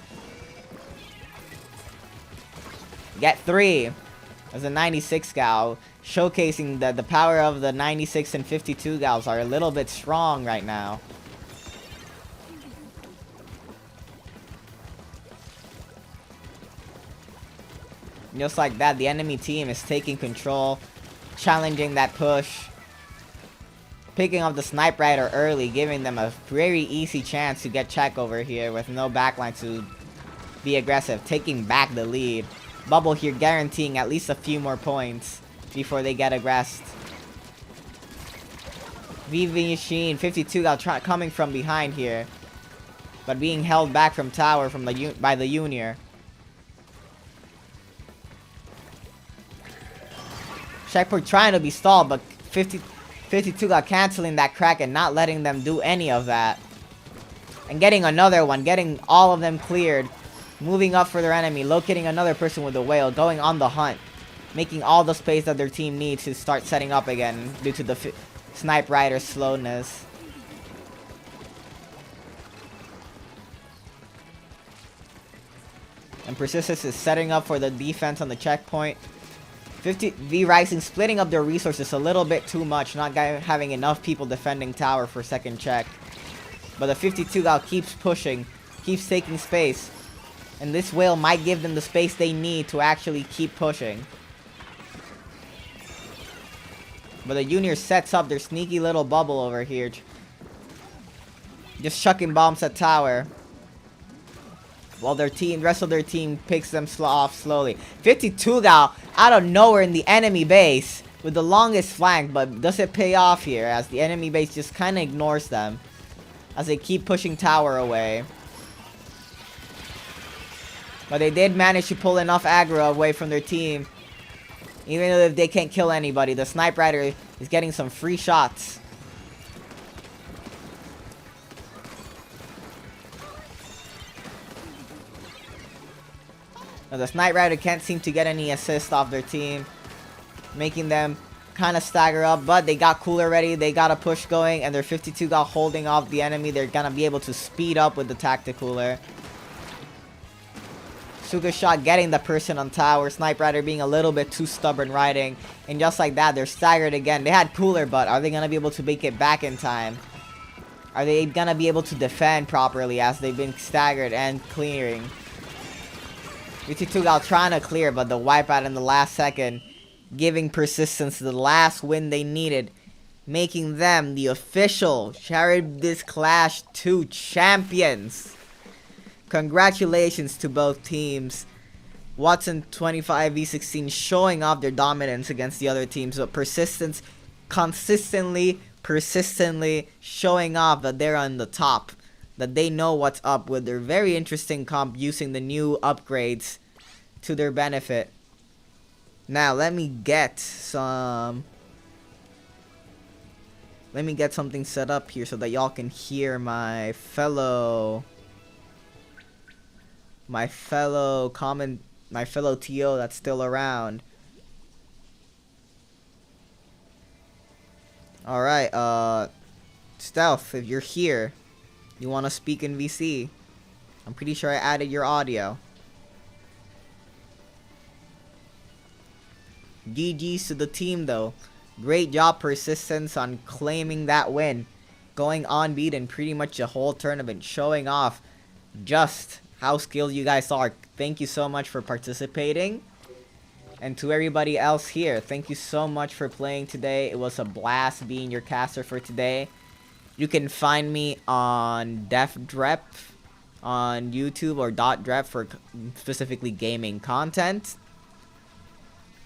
Get 3 as a 96 gal, showcasing that the power of the 96 and 52 gals are a little bit strong right now. Just like that, the enemy team is taking control, challenging that push, picking up the Snipe Rider early, giving them a very easy chance to get check over here with no backline to be aggressive, taking back the lead. Bubble here guaranteeing at least a few more points before they get aggressed. VV Machine, 52 gal coming from behind here, but being held back from tower from by the Junior. Checkpoint trying to be stalled, but 52 got canceling that crack and not letting them do any of that. And getting another one, getting all of them cleared. Moving up for their enemy, locating another person with a whale, going on the hunt. Making all the space that their team needs to start setting up again due to the Snipe Rider's slowness. And Persistence is setting up for the defense on the checkpoint. 50 V Rising splitting up their resources a little bit too much, not having enough people defending tower for second check. But the 52 gal keeps pushing, keeps taking space. And this whale might give them the space they need to actually keep pushing. But the Junior sets up their sneaky little bubble over here. Just chucking bombs at tower. While their team, rest of their team picks them off slowly. 52 gal out of nowhere in the enemy base with the longest flank, but does it pay off here as the enemy base just kind of ignores them as they keep pushing tower away. But they did manage to pull enough aggro away from their team. Even though if they can't kill anybody, the Snipe Rider is getting some free shots. Now the Snipe Rider can't seem to get any assist off their team, making them kind of stagger up, but they got cooler ready, they got a push going, and their 52 got holding off the enemy. They're gonna be able to speed up with the tacticooler. Suga shot getting the person on tower, Snipe Rider being a little bit too stubborn riding, and just like that, they're staggered again. They had cooler, but are they gonna be able to make it back in time? Are they gonna be able to defend properly as they've been staggered and clearing? 52 gal trying to clear, but the wipeout in the last second, giving Persistence the last win they needed, making them the official Chariclash 2 champions. Congratulations to both teams. Watson 25v16 showing off their dominance against the other teams, but Persistence persistently showing off that they're on the top, that they know what's up with their very interesting comp using the new upgrades to their benefit. Now let me get something set up here so that y'all can hear my fellow TO that's still around. Alright, Stealth, if you're here, you want to speak in VC? I'm pretty sure I added your audio. GG's to the team though. Great job, Persistence, on claiming that win. Going unbeaten pretty much the whole tournament, showing off just how skilled you guys are. Thank you so much for participating. And to everybody else here, thank you so much for playing today. It was a blast being your caster for today. You can find me on DefDrep on YouTube or .drep for specifically gaming content.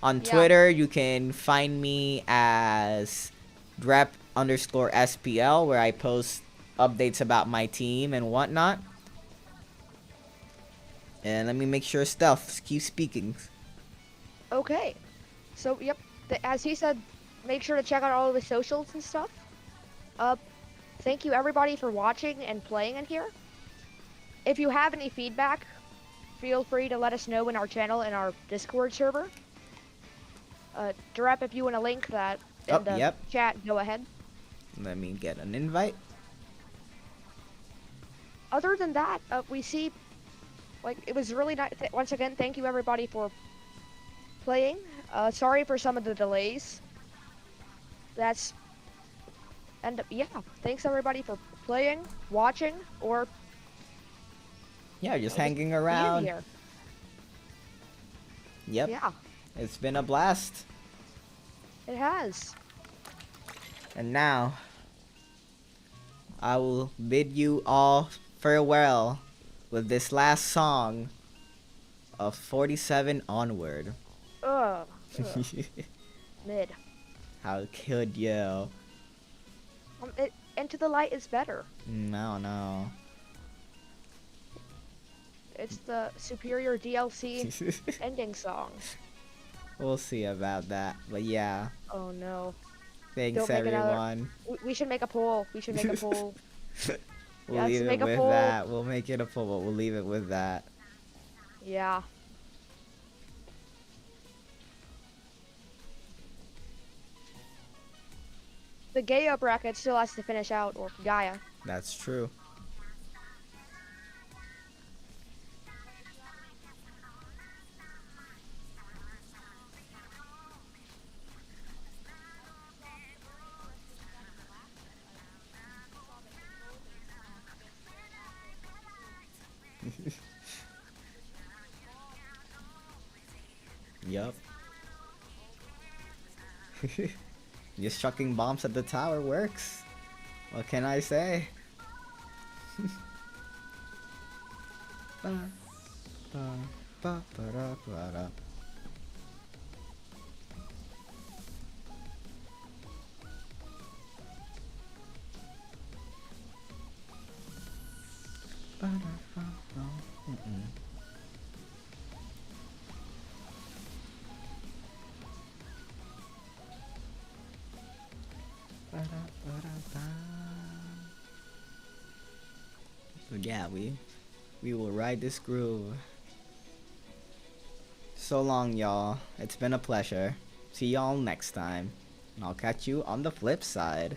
On Twitter, you can find me as Drep_SPL, where I post updates about my team and whatnot. And let me make sure Stealth keep speaking. Okay. So, yep. As he said, make sure to check out all of the socials and stuff. Thank you everybody for watching and playing in here. If you have any feedback, feel free to let us know in our channel and our Discord server. Drep, if you want to link that in Oh, the yep. chat, go ahead. Let me get an invite. Other than that, we see, like, it was really nice. Once again, thank you everybody for playing. Sorry for some of the delays. And yeah, thanks everybody for playing, watching, or Yeah, just just hanging being around. here. Yep. Yeah, It's been a blast. it has. And now, I will bid you all farewell with this last song of 47 Onward. Ugh. Mid. How could you? Into the Light is better. No, no. It's the superior DLC ending song. We'll see about that. But yeah, Oh no. thanks Don't make another. everyone. We should make a poll. We should make a poll. We'll Let's leave it make a with poll. that. We'll make it a poll, but we'll leave it with that. Yeah. The Gaia bracket still has to finish out, or Gaia. That's true. Yup. Just chucking bombs at the tower works. What can I say? Ba, ba, ba, ba, da, ba, da. Ba, da, ba, ba. Mm-mm. Ba, da, ba, da, ba. But yeah, we will ride this groove. So long, y'all. It's been a pleasure. See y'all next time. And I'll catch you on the flip side.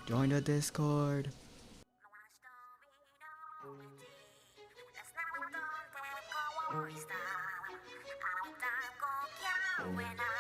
Join the Discord. When I